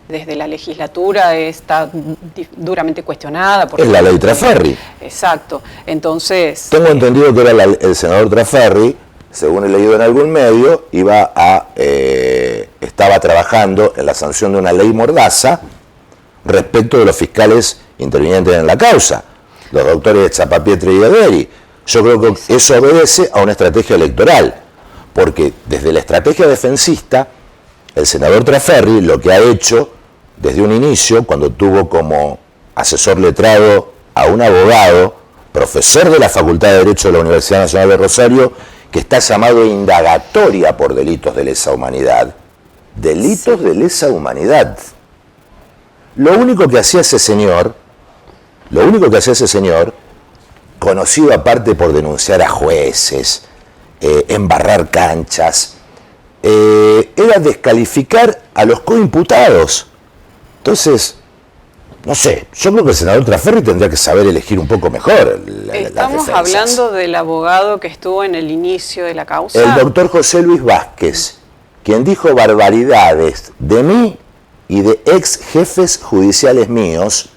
Speaker 1: desde la legislatura está duramente cuestionada.
Speaker 2: Es la ley Trasferri.
Speaker 1: Exacto. Entonces...
Speaker 2: Tengo entendido que era el senador Trasferri, según he leído en algún medio, estaba trabajando en la sanción de una ley mordaza respecto de los fiscales intervinientes en la causa, los doctores Zapapietre y Ederi. Yo creo que eso obedece a una estrategia electoral, porque desde la estrategia defensista, el senador Trasferri lo que ha hecho desde un inicio, cuando tuvo como asesor letrado a un abogado, profesor de la Facultad de Derecho de la Universidad Nacional de Rosario, que está llamado indagatoria por delitos de lesa humanidad. Delitos de lesa humanidad. Lo único que hacía ese señor, conocido aparte por denunciar a jueces, embarrar canchas, era descalificar a los coimputados. Entonces, no sé, yo creo que el senador Trasferri tendría que saber elegir un poco mejor
Speaker 1: Estamos hablando del abogado que estuvo en el inicio de la causa.
Speaker 2: El doctor José Luis Vázquez, quien dijo barbaridades de mí y de ex jefes judiciales míos,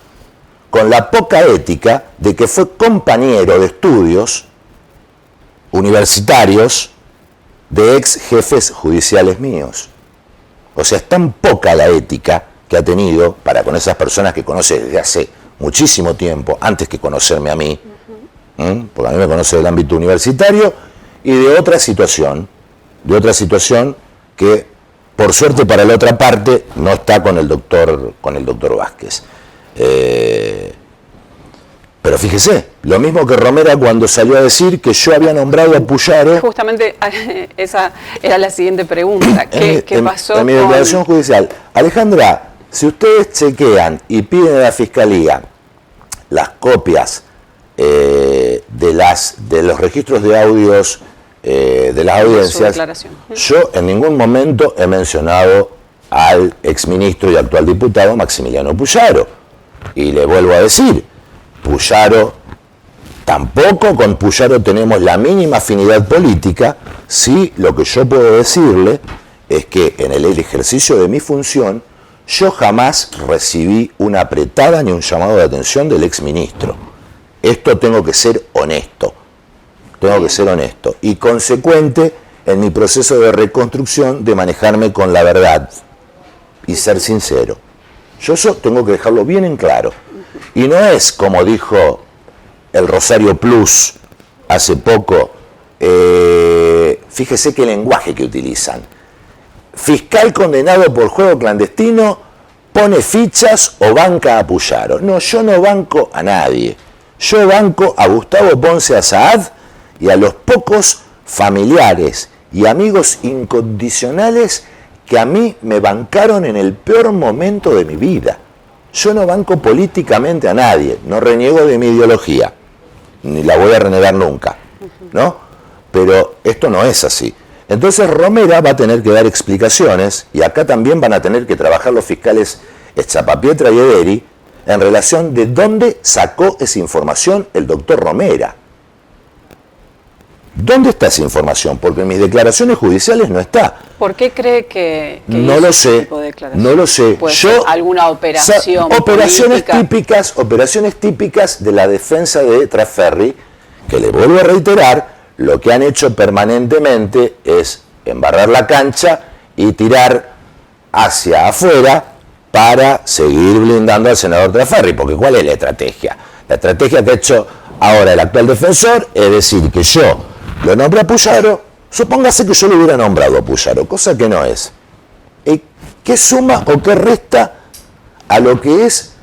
Speaker 2: con la poca ética de que fue compañero de estudios universitarios de ex jefes judiciales míos. O sea, es tan poca la ética que ha tenido para con esas personas que conoce desde hace muchísimo tiempo, antes que conocerme a mí, porque a mí me conoce del ámbito universitario y de otra situación que, por suerte para la otra parte, no está con el doctor Vázquez. Pero fíjese, lo mismo que Romera cuando salió a decir que yo había nombrado a Puyaro.
Speaker 1: Justamente esa era la siguiente pregunta. ¿Qué pasó
Speaker 2: en mi declaración judicial? Alejandra, si ustedes chequean y piden a la Fiscalía las copias de los registros de audios de las audiencias, yo en ningún momento he mencionado al exministro y actual diputado Maximiliano Puyaro. Y le vuelvo a decir, Puyaro, tampoco con Puyaro tenemos la mínima afinidad política. Sí, lo que yo puedo decirle es que en el ejercicio de mi función yo jamás recibí una apretada ni un llamado de atención del exministro. Esto tengo que ser honesto. Y consecuente en mi proceso de reconstrucción de manejarme con la verdad y ser sincero. Yo eso tengo que dejarlo bien en claro. Y no es como dijo el Rosario Plus hace poco, fíjese qué lenguaje que utilizan. Fiscal condenado por juego clandestino pone fichas o banca a Puyaro. No, yo no banco a nadie. Yo banco a Gustavo Ponce Azahad y a los pocos familiares y amigos incondicionales que a mí me bancaron en el peor momento de mi vida. Yo no banco políticamente a nadie, no reniego de mi ideología, ni la voy a renegar nunca, ¿no? Pero esto no es así. Entonces Romera va a tener que dar explicaciones y acá también van a tener que trabajar los fiscales Zapapietra y Ederi en relación de dónde sacó esa información el doctor Romera. ¿Dónde está esa información? Porque en mis declaraciones judiciales no está.
Speaker 1: ¿Por qué cree que
Speaker 2: no
Speaker 1: hizo
Speaker 2: lo
Speaker 1: ese
Speaker 2: sé,
Speaker 1: tipo de declaración?
Speaker 2: no lo sé.
Speaker 1: ¿Puede ser alguna operación política?
Speaker 2: Operaciones típicas de la defensa de Trasferri, que le vuelvo a reiterar, lo que han hecho permanentemente es embarrar la cancha y tirar hacia afuera para seguir blindando al senador Trasferri. Porque ¿cuál es la estrategia? La estrategia que ha hecho ahora el actual defensor es decir que yo lo nombro a Puyaro, supóngase que yo lo hubiera nombrado a Puyaro, cosa que no es. ¿Qué suma o qué resta a lo que es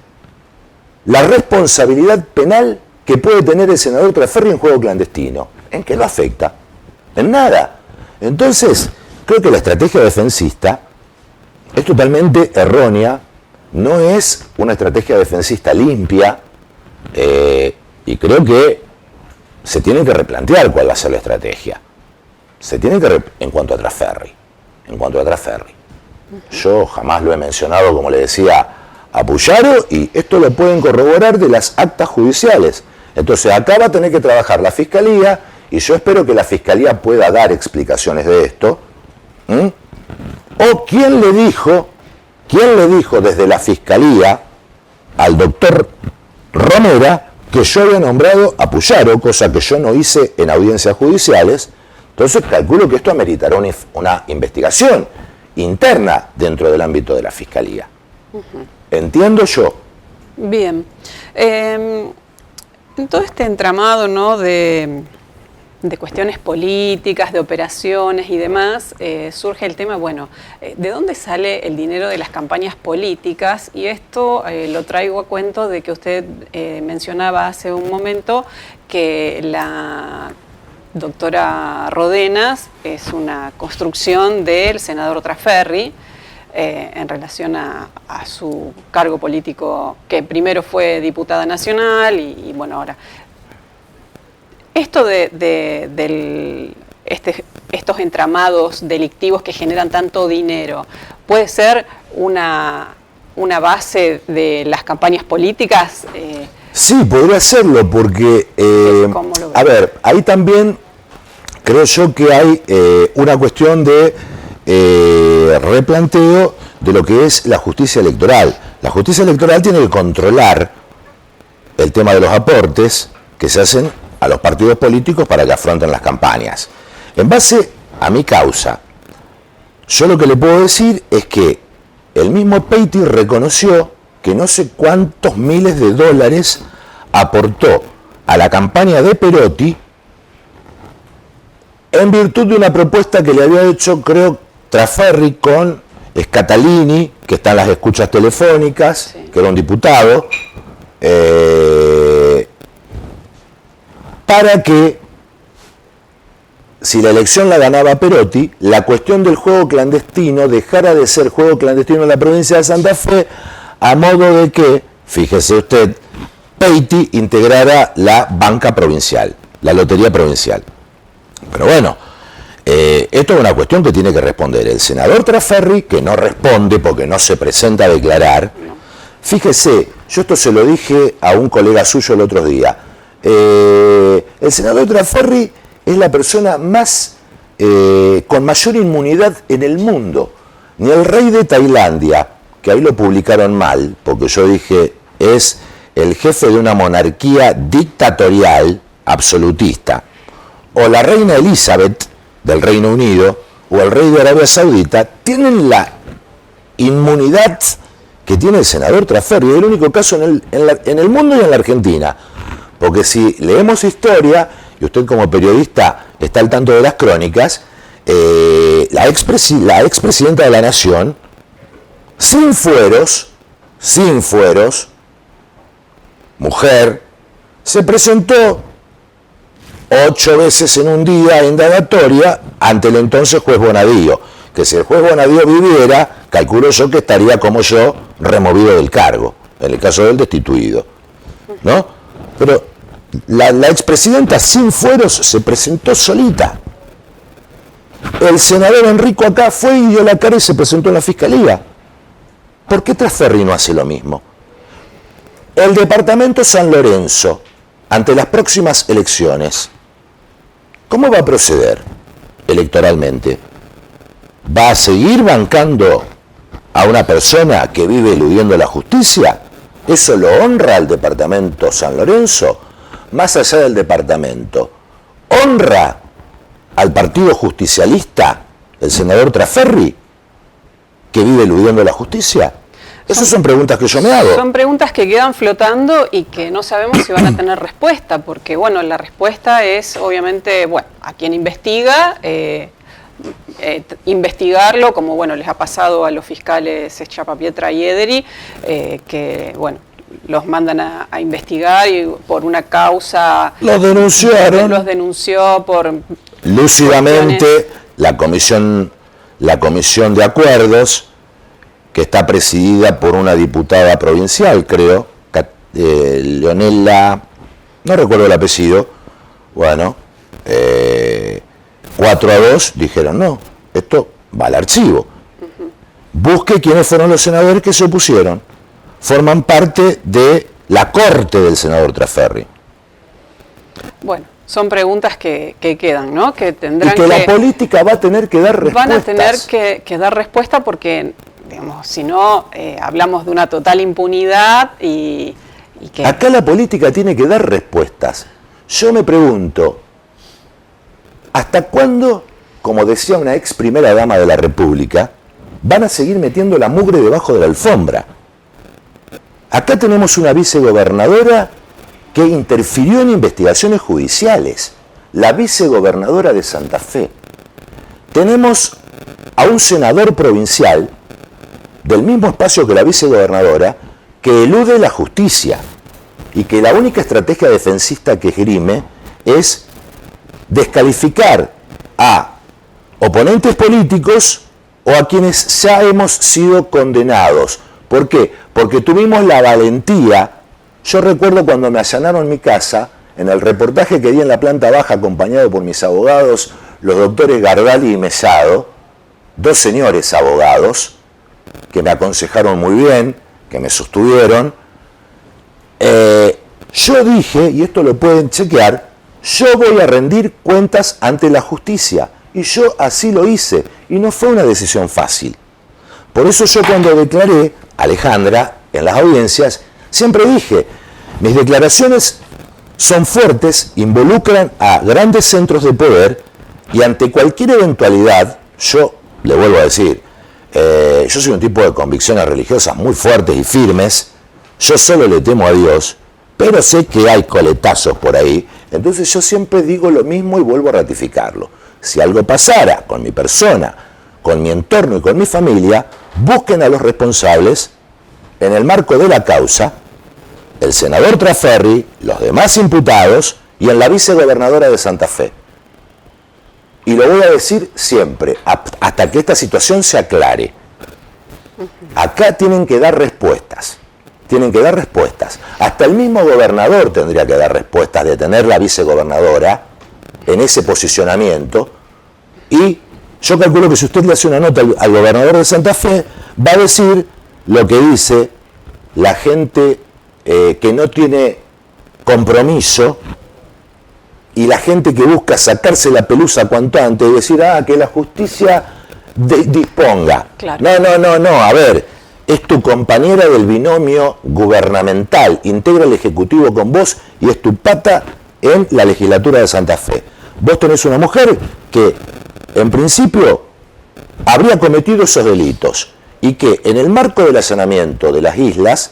Speaker 2: la responsabilidad penal que puede tener el senador Trasferri en juego clandestino? ¿En qué lo afecta? En nada. Entonces, creo que la estrategia defensista es totalmente errónea, no es una estrategia defensista limpia, y creo que se tiene que replantear cuál va a ser la estrategia. Se tiene que en cuanto a Trasferri. Yo jamás lo he mencionado, como le decía, a Puyaro, y esto lo pueden corroborar de las actas judiciales. Entonces acá va a tener que trabajar la Fiscalía, y yo espero que la Fiscalía pueda dar explicaciones de esto. O quién le dijo desde la Fiscalía al doctor Romera que yo había nombrado a Puyaro, cosa que yo no hice en audiencias judiciales. Entonces calculo que esto ameritará una investigación interna dentro del ámbito de la Fiscalía. Entiendo yo.
Speaker 1: Bien. En todo este entramado, ¿no?, de cuestiones políticas, de operaciones y demás, surge el tema, bueno, ¿de dónde sale el dinero de las campañas políticas? Y esto lo traigo a cuento de que usted mencionaba hace un momento que la doctora Rodenas es una construcción del senador Trasferri en relación a su cargo político, que primero fue diputada nacional y bueno, ahora... Esto estos entramados delictivos que generan tanto dinero, ¿puede ser una base de las campañas políticas?
Speaker 2: Sí, podría serlo, porque, a ver, ahí también creo yo que hay una cuestión de replanteo de lo que es la justicia electoral. La justicia electoral tiene que controlar el tema de los aportes que se hacen a los partidos políticos para que afronten las campañas. En base a mi causa, yo lo que le puedo decir es que el mismo Peiti reconoció que no sé cuántos miles de dólares aportó a la campaña de Perotti en virtud de una propuesta que le había hecho, creo, Trasferri con Scatalini, que está en las escuchas telefónicas, sí, que era un diputado, para que, si la elección la ganaba Perotti, la cuestión del juego clandestino dejara de ser juego clandestino en la provincia de Santa Fe, a modo de que, fíjese usted, Peiti integrara la banca provincial, la lotería provincial. Pero bueno, esto es una cuestión que tiene que responder el senador Trasferri, que no responde porque no se presenta a declarar. Fíjese, yo esto se lo dije a un colega suyo el otro día. El senador Trasferri es la persona más con mayor inmunidad en el mundo. Ni el rey de Tailandia, que ahí lo publicaron mal, porque yo dije es el jefe de una monarquía dictatorial absolutista, o la reina Elizabeth del Reino Unido, o el rey de Arabia Saudita, tienen la inmunidad que tiene el senador Trasferri. Es el único caso en el mundo y en la Argentina. Porque si leemos historia, y usted como periodista está al tanto de las crónicas, la expresidenta de la Nación, sin fueros, mujer, se presentó 8 veces en un día indagatoria ante el entonces juez Bonadío, que si el juez Bonadío viviera, calculo yo que estaría como yo removido del cargo, en el caso del destituido, ¿no? Pero la expresidenta sin fueros se presentó solita. El senador Enrico acá fue y dio la cara y se presentó en la Fiscalía. ¿Por qué Trasferri no hace lo mismo? el departamento San Lorenzo, ante las próximas elecciones, ¿cómo va a proceder electoralmente? ¿Va a seguir bancando a una persona que vive eludiendo la justicia? ¿Eso lo honra al departamento San Lorenzo? Más allá del departamento, ¿honra al partido justicialista el senador Traferri, que vive eludiendo la justicia? Esas son preguntas que yo me hago.
Speaker 1: Son preguntas que quedan flotando y que no sabemos si van a tener respuesta, porque bueno, la respuesta es obviamente, bueno, a quien investiga, investigarlo, como bueno, les ha pasado a los fiscales Echapapietra y Ederi, que bueno, los mandan a investigar y por una causa...
Speaker 2: Los denunciaron.
Speaker 1: Los denunció por...
Speaker 2: Lúcidamente, la comisión de acuerdos, que está presidida por una diputada provincial, creo, Leonela, no recuerdo el apellido, bueno, 4-2 dijeron no, esto va al archivo. Busque quiénes fueron los senadores que se opusieron. Forman parte de la corte del senador Traferri.
Speaker 1: Bueno, son preguntas que quedan, ¿no? Que tendrán
Speaker 2: y que la política va a tener que dar respuestas.
Speaker 1: Van a tener que dar respuesta porque, digamos, si no, hablamos de una total impunidad y que...
Speaker 2: Acá la política tiene que dar respuestas. Yo me pregunto, ¿hasta cuándo, como decía una ex primera dama de la República, van a seguir metiendo la mugre debajo de la alfombra? Acá tenemos una vicegobernadora que interfirió en investigaciones judiciales, la vicegobernadora de Santa Fe. Tenemos a un senador provincial del mismo espacio que la vicegobernadora que elude la justicia y que la única estrategia defensista que esgrime es descalificar a oponentes políticos o a quienes ya hemos sido condenados. ¿Por qué? Porque tuvimos la valentía. Yo recuerdo cuando me allanaron mi casa, en el reportaje que di en la planta baja, acompañado por mis abogados, los doctores Gardali y Mesado, dos señores abogados, que me aconsejaron muy bien, que me sostuvieron. Yo dije, y esto lo pueden chequear, yo voy a rendir cuentas ante la justicia. Y yo así lo hice, y no fue una decisión fácil. Por eso yo cuando declaré, Alejandra, en las audiencias, siempre dije, mis declaraciones son fuertes, involucran a grandes centros de poder, y ante cualquier eventualidad, yo le vuelvo a decir, yo soy un tipo de convicciones religiosas muy fuertes y firmes, yo solo le temo a Dios, pero sé que hay coletazos por ahí, entonces yo siempre digo lo mismo y vuelvo a ratificarlo. Si algo pasara con mi persona, con mi entorno y con mi familia, busquen a los responsables en el marco de la causa, el senador Traferri, los demás imputados y en la vicegobernadora de Santa Fe. Y lo voy a decir siempre, hasta que esta situación se aclare. Acá tienen que dar respuestas. Tienen que dar respuestas. Hasta el mismo gobernador tendría que dar respuestas de tener la vicegobernadora en ese posicionamiento. Y yo calculo que si usted le hace una nota al gobernador de Santa Fe, va a decir lo que dice la gente que no tiene compromiso y la gente que busca sacarse la pelusa cuanto antes y decir, que la justicia disponga.
Speaker 1: Claro.
Speaker 2: No, a ver, es tu compañera del binomio gubernamental, integra el Ejecutivo con vos y es tu pata en la legislatura de Santa Fe. Vos tenés una mujer que, en principio, habría cometido esos delitos y que en el marco del allanamiento de las islas,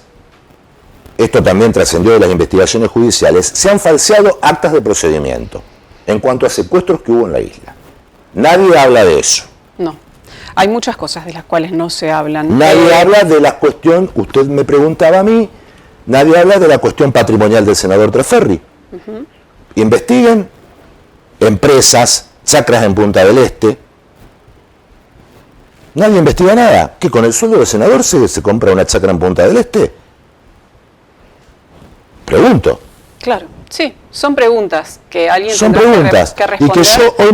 Speaker 2: esto también trascendió de las investigaciones judiciales, se han falseado actas de procedimiento en cuanto a secuestros que hubo en la isla. Nadie habla de eso.
Speaker 1: No. Hay muchas cosas de las cuales no se hablan.
Speaker 2: Nadie habla de la cuestión, usted me preguntaba a mí, nadie habla de la cuestión patrimonial del senador Traferri. Investiguen empresas, chacras en Punta del Este. Nadie investiga nada. ¿Que con el sueldo del senador se compra una chacra en Punta del Este? Pregunto.
Speaker 1: Claro, sí, son preguntas que alguien
Speaker 2: son
Speaker 1: tendrá
Speaker 2: preguntas
Speaker 1: que responder.
Speaker 2: Y que yo hoy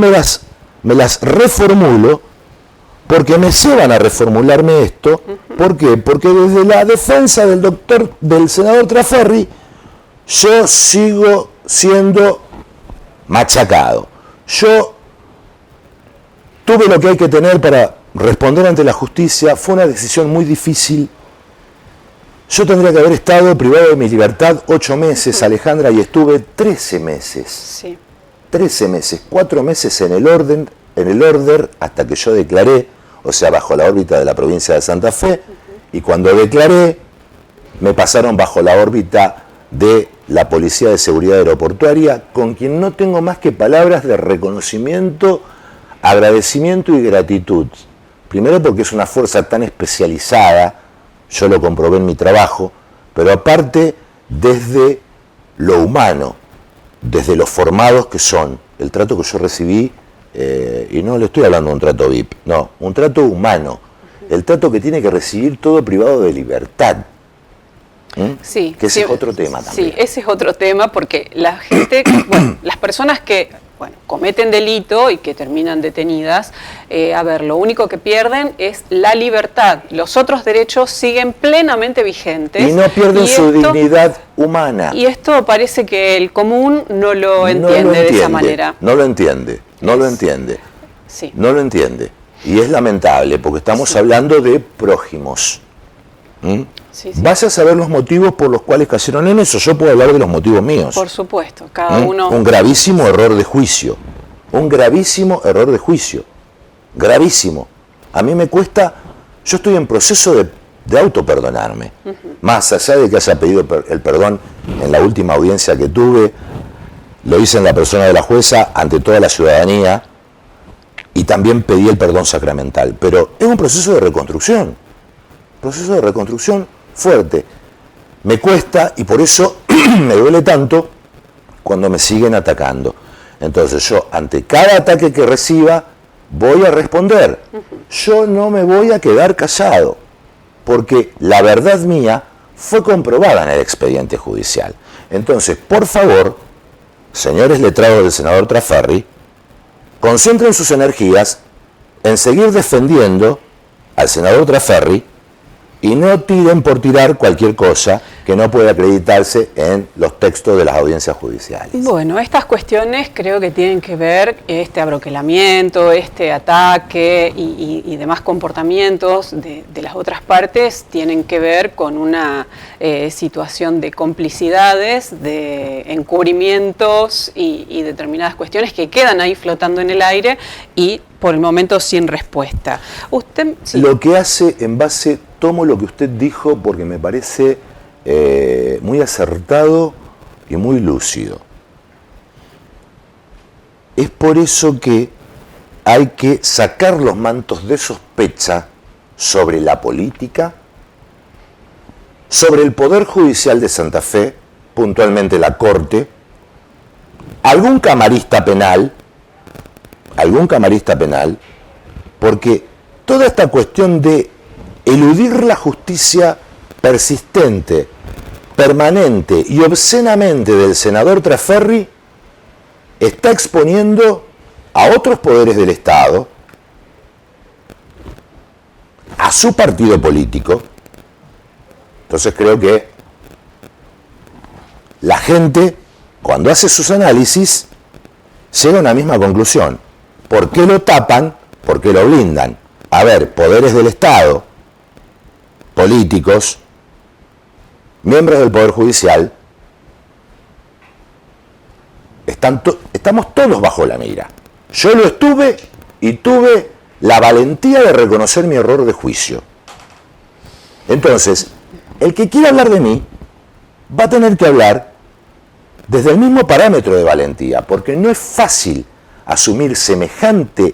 Speaker 2: me las reformulo porque me llevan a reformularme esto. ¿Por qué? Porque desde la defensa del senador Traferri, yo sigo siendo machacado. Yo tuve lo que hay que tener para responder ante la justicia, fue una decisión muy difícil. Yo tendría que haber estado privado de mi libertad 8 meses, Alejandra, y estuve 13 meses.
Speaker 1: Sí.
Speaker 2: 13 meses, 4 meses en el order hasta que yo declaré, o sea, bajo la órbita de la provincia de Santa Fe, y cuando declaré, me pasaron bajo la órbita de la Policía de Seguridad Aeroportuaria, con quien no tengo más que palabras de reconocimiento, agradecimiento y gratitud. Primero porque es una fuerza tan especializada, yo lo comprobé en mi trabajo, pero aparte desde lo humano, desde los formados que son. El trato que yo recibí, y no le estoy hablando de un trato VIP, no, un trato humano, el trato que tiene que recibir todo privado de libertad.
Speaker 1: Sí,
Speaker 2: que ese es otro tema también.
Speaker 1: Sí, ese es otro tema porque la gente, bueno, las personas que cometen delito y que terminan detenidas, lo único que pierden es la libertad. Los otros derechos siguen plenamente vigentes.
Speaker 2: Y no pierden su dignidad humana.
Speaker 1: Y esto parece que el común no lo entiende de esa manera.
Speaker 2: No lo entiende, no lo entiende.
Speaker 1: Sí.
Speaker 2: No lo entiende. Y es lamentable porque estamos hablando de prójimos.
Speaker 1: Sí.
Speaker 2: Vas a saber los motivos por los cuales cayeron en eso. Yo puedo hablar de los motivos míos.
Speaker 1: Por supuesto, cada uno.
Speaker 2: Un gravísimo error de juicio. Un gravísimo error de juicio. Gravísimo. A mí me cuesta. Yo estoy en proceso de autoperdonarme. Más allá de que haya pedido el perdón en la última audiencia que tuve, lo hice en la persona de la jueza ante toda la ciudadanía y también pedí el perdón sacramental. Pero es un proceso de reconstrucción. Proceso de reconstrucción fuerte. Me cuesta y por eso me duele tanto cuando me siguen atacando. Entonces yo, ante cada ataque que reciba, voy a responder. Yo no me voy a quedar callado, porque la verdad mía fue comprobada en el expediente judicial. Entonces, por favor, señores letrados del senador Traferri, concentren sus energías en seguir defendiendo al senador Traferri y no tiren por tirar cualquier cosa que no pueda acreditarse en los textos de las audiencias judiciales.
Speaker 1: Bueno, estas cuestiones creo que tienen que ver, este abroquelamiento, este ataque y demás comportamientos de las otras partes tienen que ver con una situación de complicidades, de encubrimientos y determinadas cuestiones que quedan ahí flotando en el aire y por el momento sin respuesta. Usted, sí.
Speaker 2: Lo que hace en base, tomo lo que usted dijo porque me parece muy acertado y muy lúcido. Es por eso que hay que sacar los mantos de sospecha sobre la política, sobre el Poder Judicial de Santa Fe, puntualmente la Corte, algún camarista penal, porque toda esta cuestión de eludir la justicia persistente, permanente y obscenamente del senador Traferri está exponiendo a otros poderes del Estado, a su partido político. Entonces creo que la gente, cuando hace sus análisis, llega a una misma conclusión. ¿Por qué lo tapan? ¿Por qué lo blindan? A ver, poderes del Estado, políticos, miembros del Poder Judicial, estamos todos bajo la mira. Yo lo estuve y tuve la valentía de reconocer mi error de juicio. Entonces, el que quiera hablar de mí va a tener que hablar desde el mismo parámetro de valentía, porque no es fácil asumir semejante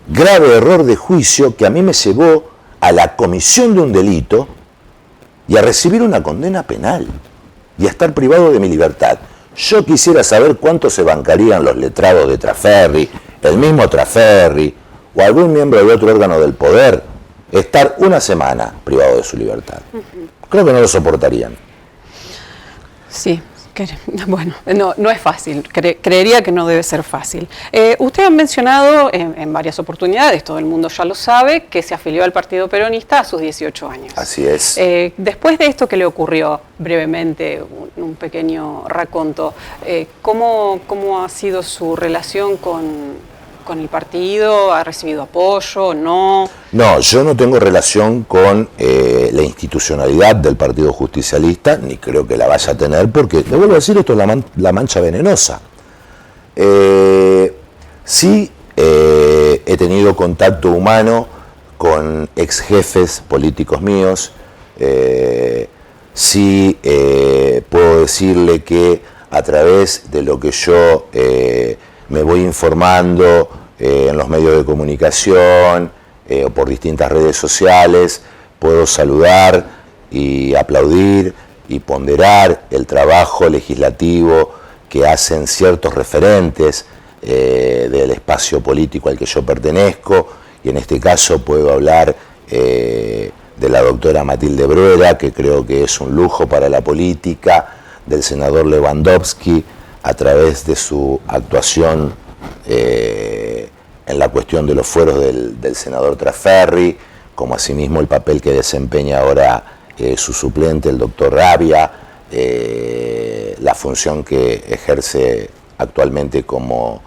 Speaker 2: grave error de juicio que a mí me llevó a la comisión de un delito y a recibir una condena penal y a estar privado de mi libertad. Yo quisiera saber cuánto se bancarían los letrados de Traferri, el mismo Traferri o algún miembro de otro órgano del poder estar una semana privado de su libertad. Creo que no lo soportarían.
Speaker 1: Sí, Bueno, no es fácil, creería que no debe ser fácil. Usted ha mencionado en varias oportunidades, todo el mundo ya lo sabe, que se afilió al Partido Peronista a sus 18 años.
Speaker 2: Así es.
Speaker 1: Después de esto que le ocurrió, brevemente, un pequeño raconto, ¿cómo ha sido su relación con el partido? ¿Ha recibido apoyo? ¿No?
Speaker 2: No, yo no tengo relación con la institucionalidad del Partido Justicialista, ni creo que la vaya a tener, porque, le vuelvo a decir, esto es la mancha venenosa. Sí, he tenido contacto humano con ex jefes políticos míos. Sí, puedo decirle que a través de lo que yo me voy informando en los medios de comunicación o por distintas redes sociales, puedo saludar y aplaudir y ponderar el trabajo legislativo que hacen ciertos referentes del espacio político al que yo pertenezco, y en este caso puedo hablar de la doctora Matilde Bruera, que creo que es un lujo para la política, del senador Lewandowski, a través de su actuación en la cuestión de los fueros del senador Trasferri, como asimismo el papel que desempeña ahora su suplente, el doctor Rabia, la función que ejerce actualmente como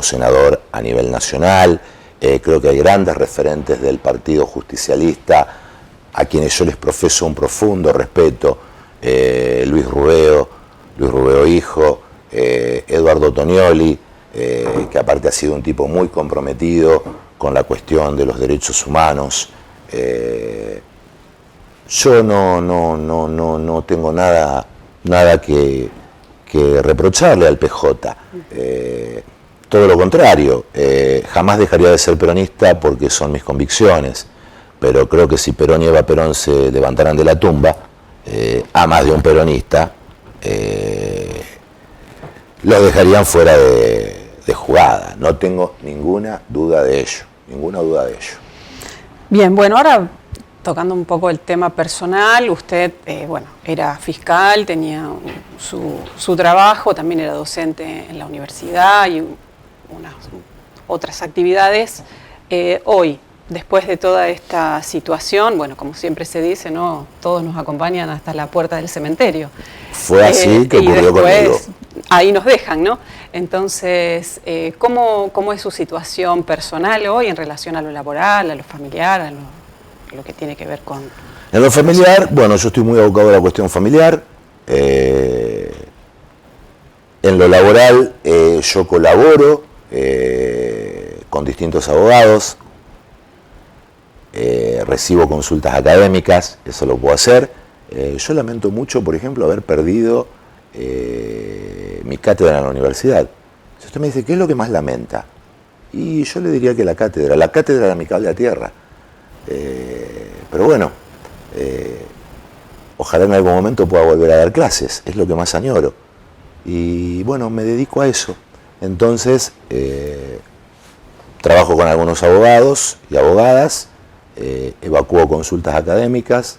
Speaker 2: senador a nivel nacional. Creo que hay grandes referentes del Partido Justicialista a quienes yo les profeso un profundo respeto, Luis Rubeo hijo, Eduardo Tonioli, que aparte ha sido un tipo muy comprometido con la cuestión de los derechos humanos. Yo no tengo nada que reprocharle al PJ. Todo lo contrario, jamás dejaría de ser peronista porque son mis convicciones, pero creo que si Perón y Eva Perón se levantaran de la tumba, a más de un peronista, lo dejarían fuera de jugada. No tengo ninguna duda de ello.
Speaker 1: Bien, bueno, ahora tocando un poco el tema personal, usted, era fiscal, tenía su trabajo, también era docente en la universidad y unas otras actividades. Hoy, después de toda esta situación, bueno, como siempre se dice, ¿no? Todos nos acompañan hasta la puerta del cementerio.
Speaker 2: Fue así que ocurrió conmigo.
Speaker 1: Ahí nos dejan, ¿no? Entonces, ¿cómo es su situación personal hoy en relación a lo laboral, a lo familiar, a lo que tiene que ver con...
Speaker 2: En lo familiar, bueno, yo estoy muy abocado a la cuestión familiar. En lo laboral, yo colaboro con distintos abogados, recibo consultas académicas, eso lo puedo hacer. Yo lamento mucho, por ejemplo, haber perdido mi cátedra en la universidad. Si usted me dice, ¿qué es lo que más lamenta? Y yo le diría que la cátedra era mi cable a tierra. Pero bueno, ojalá en algún momento pueda volver a dar clases, es lo que más añoro. Y bueno, me dedico a eso. Entonces, trabajo con algunos abogados y abogadas, evacúo consultas académicas,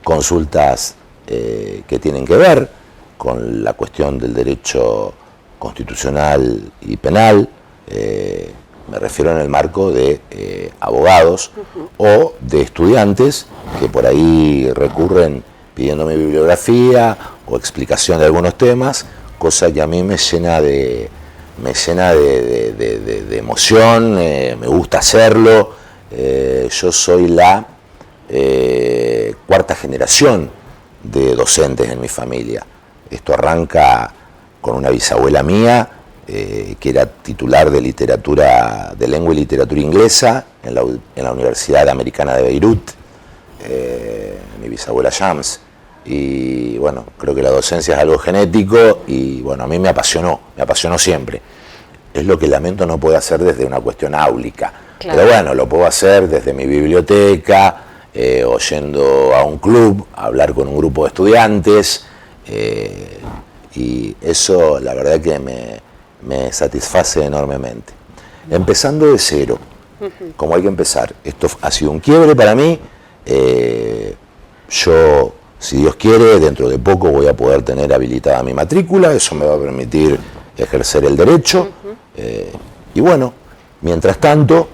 Speaker 2: consultas que tienen que ver con la cuestión del derecho constitucional y penal. Me refiero en el marco de abogados o de estudiantes que por ahí recurren pidiéndome bibliografía o explicación de algunos temas, cosa que a mí me llena de emoción, me gusta hacerlo. Yo soy la cuarta generación de docentes en mi familia. Esto arranca con una bisabuela mía, que era titular de lengua y literatura inglesa en la Universidad Americana de Beirut, mi bisabuela Shams. Y bueno, creo que la docencia es algo genético y bueno, a mí me apasionó siempre. Es lo que lamento no puedo hacer desde una cuestión áulica. Claro. Pero bueno, lo puedo hacer desde mi biblioteca, o yendo a un club, a hablar con un grupo de estudiantes, y eso la verdad que me satisface enormemente. Empezando de cero, como hay que empezar. Esto ha sido un quiebre para mí. Yo Si Dios quiere, dentro de poco voy a poder tener habilitada mi matrícula, eso me va a permitir ejercer el derecho. Y bueno, mientras tanto,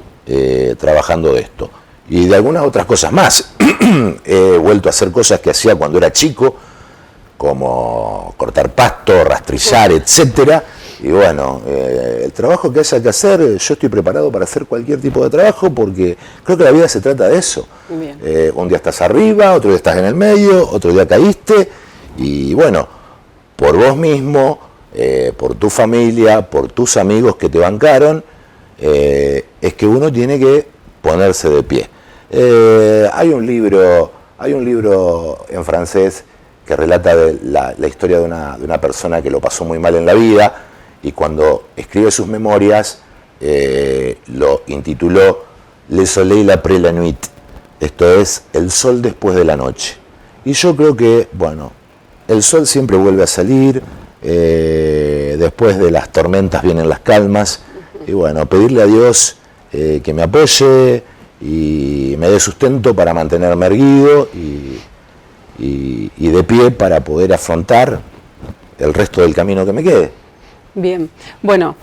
Speaker 2: trabajando de esto. Y de algunas otras cosas más. He vuelto a hacer cosas que hacía cuando era chico, como cortar pasto, rastrillar, etcétera. Y bueno, el trabajo que haya que hacer, yo estoy preparado para hacer cualquier tipo de trabajo, porque creo que la vida se trata de eso. Un día estás arriba, otro día estás en el medio, otro día caíste, y bueno, por vos mismo, por tu familia, por tus amigos que te bancaron, es que uno tiene que ponerse de pie. Hay un libro en francés que relata la historia de una persona que lo pasó muy mal en la vida, y cuando escribe sus memorias lo intituló Le Soleil après la nuit, esto es, el sol después de la noche. Y yo creo que, bueno, el sol siempre vuelve a salir, después de las tormentas vienen las calmas, y bueno, pedirle a Dios que me apoye y me dé sustento para mantenerme erguido y de pie para poder afrontar el resto del camino que me quede.
Speaker 1: Bien, bueno,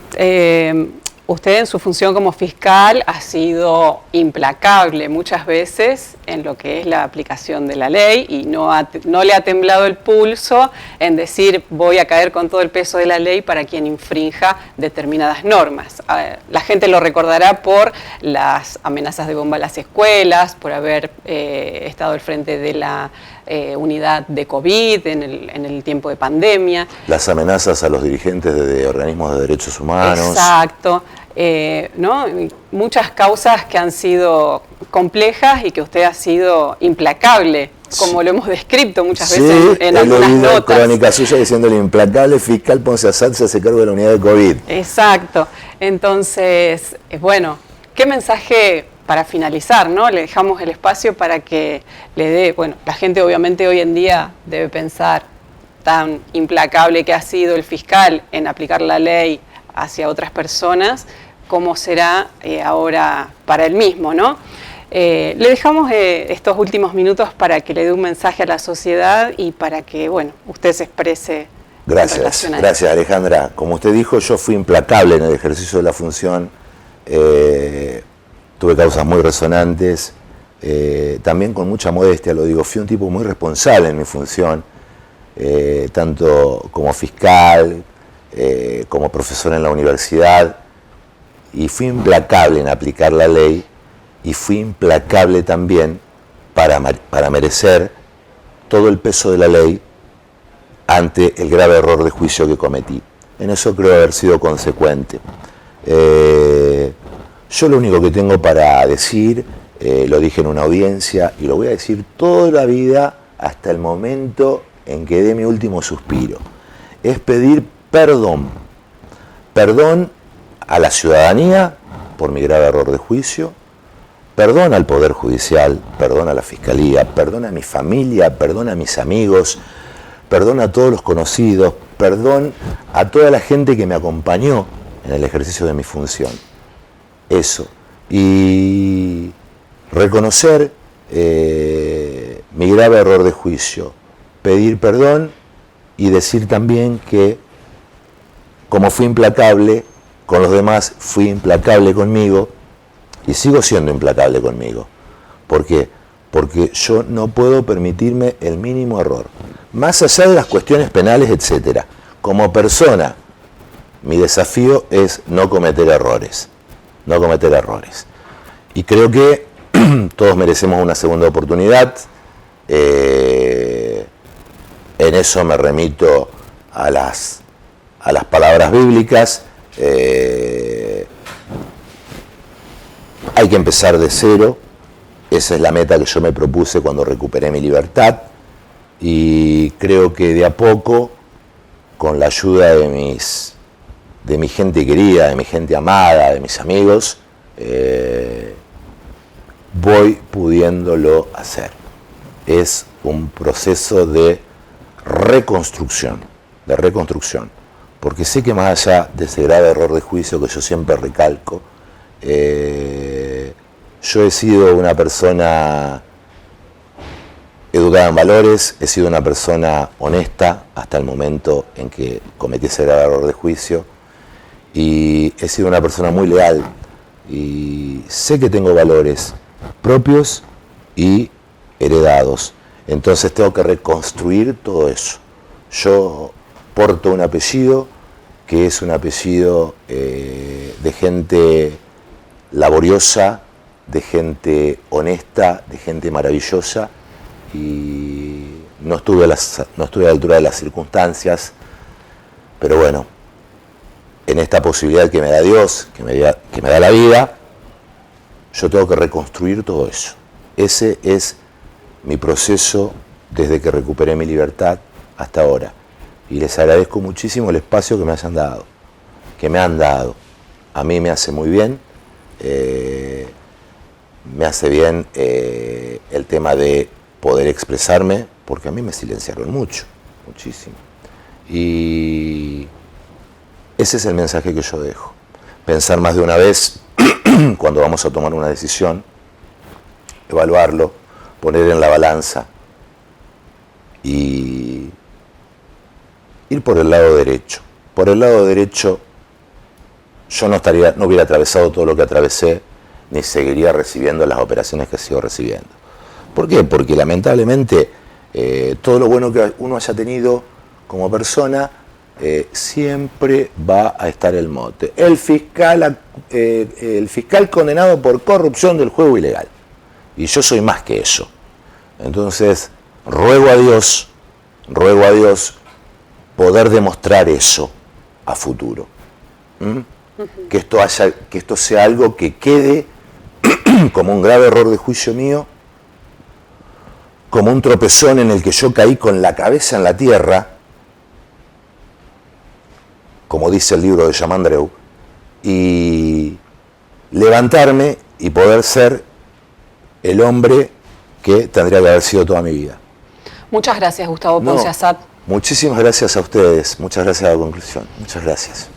Speaker 1: usted en su función como fiscal ha sido implacable muchas veces en lo que es la aplicación de la ley y no le ha temblado el pulso en decir voy a caer con todo el peso de la ley para quien infrinja determinadas normas. La gente lo recordará por las amenazas de bomba a las escuelas, por haber estado al frente de la unidad de COVID en el tiempo de pandemia.
Speaker 2: Las amenazas a los dirigentes de organismos de derechos humanos.
Speaker 1: Exacto. ¿No? Muchas causas que han sido complejas y que usted ha sido implacable, como lo hemos descrito muchas veces en algunas notas.
Speaker 2: Crónica suya diciéndole implacable fiscal Ponce Asad se hace cargo de la unidad de COVID.
Speaker 1: Exacto. Entonces, bueno, ¿qué mensaje para finalizar, ¿no? Le dejamos el espacio para que le dé, bueno, la gente obviamente hoy en día debe pensar tan implacable que ha sido el fiscal en aplicar la ley hacia otras personas, cómo será ahora para él mismo, ¿no? Le dejamos estos últimos minutos para que le dé un mensaje a la sociedad y para que, bueno, usted se exprese.
Speaker 2: Gracias, gracias Alejandra. Como usted dijo, yo fui implacable en el ejercicio de la función. Tuve causas muy resonantes, también con mucha modestia, lo digo, fui un tipo muy responsable en mi función, tanto como fiscal, como profesor en la universidad, y fui implacable en aplicar la ley, y fui implacable también para merecer todo el peso de la ley ante el grave error de juicio que cometí. En eso creo haber sido consecuente. Yo lo único que tengo para decir, lo dije en una audiencia y lo voy a decir toda la vida hasta el momento en que dé mi último suspiro, es pedir perdón. Perdón a la ciudadanía por mi grave error de juicio, perdón al Poder Judicial, perdón a la Fiscalía, perdón a mi familia, perdón a mis amigos, perdón a todos los conocidos, perdón a toda la gente que me acompañó en el ejercicio de mi función. Eso. Y reconocer mi grave error de juicio, pedir perdón y decir también que como fui implacable con los demás, fui implacable conmigo y sigo siendo implacable conmigo. ¿Por qué? Porque yo no puedo permitirme el mínimo error. Más allá de las cuestiones penales, etcétera. Como persona, mi desafío es no cometer errores. No cometer errores. Y creo que todos merecemos una segunda oportunidad. En eso me remito a las palabras bíblicas. Hay que empezar de cero. Esa es la meta que yo me propuse cuando recuperé mi libertad. Y creo que de a poco, con la ayuda de mi gente querida, de mi gente amada, de mis amigos, voy pudiéndolo hacer. Es un proceso de reconstrucción, porque sé que más allá de ese grave error de juicio que yo siempre recalco, yo he sido una persona educada en valores, he sido una persona honesta hasta el momento en que cometí ese grave error de juicio, y he sido una persona muy leal, y sé que tengo valores propios y heredados. Entonces tengo que reconstruir todo eso. Yo porto un apellido que es un apellido de gente laboriosa, de gente honesta, de gente maravillosa, y no estuve a la altura de las circunstancias, pero bueno, en esta posibilidad que me da Dios, que me da la vida, yo tengo que reconstruir todo eso. Ese es mi proceso desde que recuperé mi libertad hasta ahora. Y les agradezco muchísimo el espacio que me han dado. A mí me hace muy bien, me hace bien el tema de poder expresarme, porque a mí me silenciaron muchísimo. Y ese es el mensaje que yo dejo. Pensar más de una vez cuando vamos a tomar una decisión, evaluarlo, poner en la balanza y ir por el lado derecho. Por el lado derecho yo no hubiera atravesado todo lo que atravesé, ni seguiría recibiendo las operaciones que sigo recibiendo. ¿Por qué? Porque lamentablemente todo lo bueno que uno haya tenido como persona, siempre va a estar el mote. El fiscal condenado por corrupción del juego ilegal. Y yo soy más que eso. Entonces, ruego a Dios poder demostrar eso a futuro. Que esto sea algo que quede como un grave error de juicio mío, como un tropezón en el que yo caí con la cabeza en la tierra, como dice el libro de Yamandreu, y levantarme y poder ser el hombre que tendría que haber sido toda mi vida.
Speaker 1: Muchas gracias, Gustavo Ponce Asad.
Speaker 2: Muchísimas gracias a ustedes, muchas gracias a la conclusión, muchas gracias.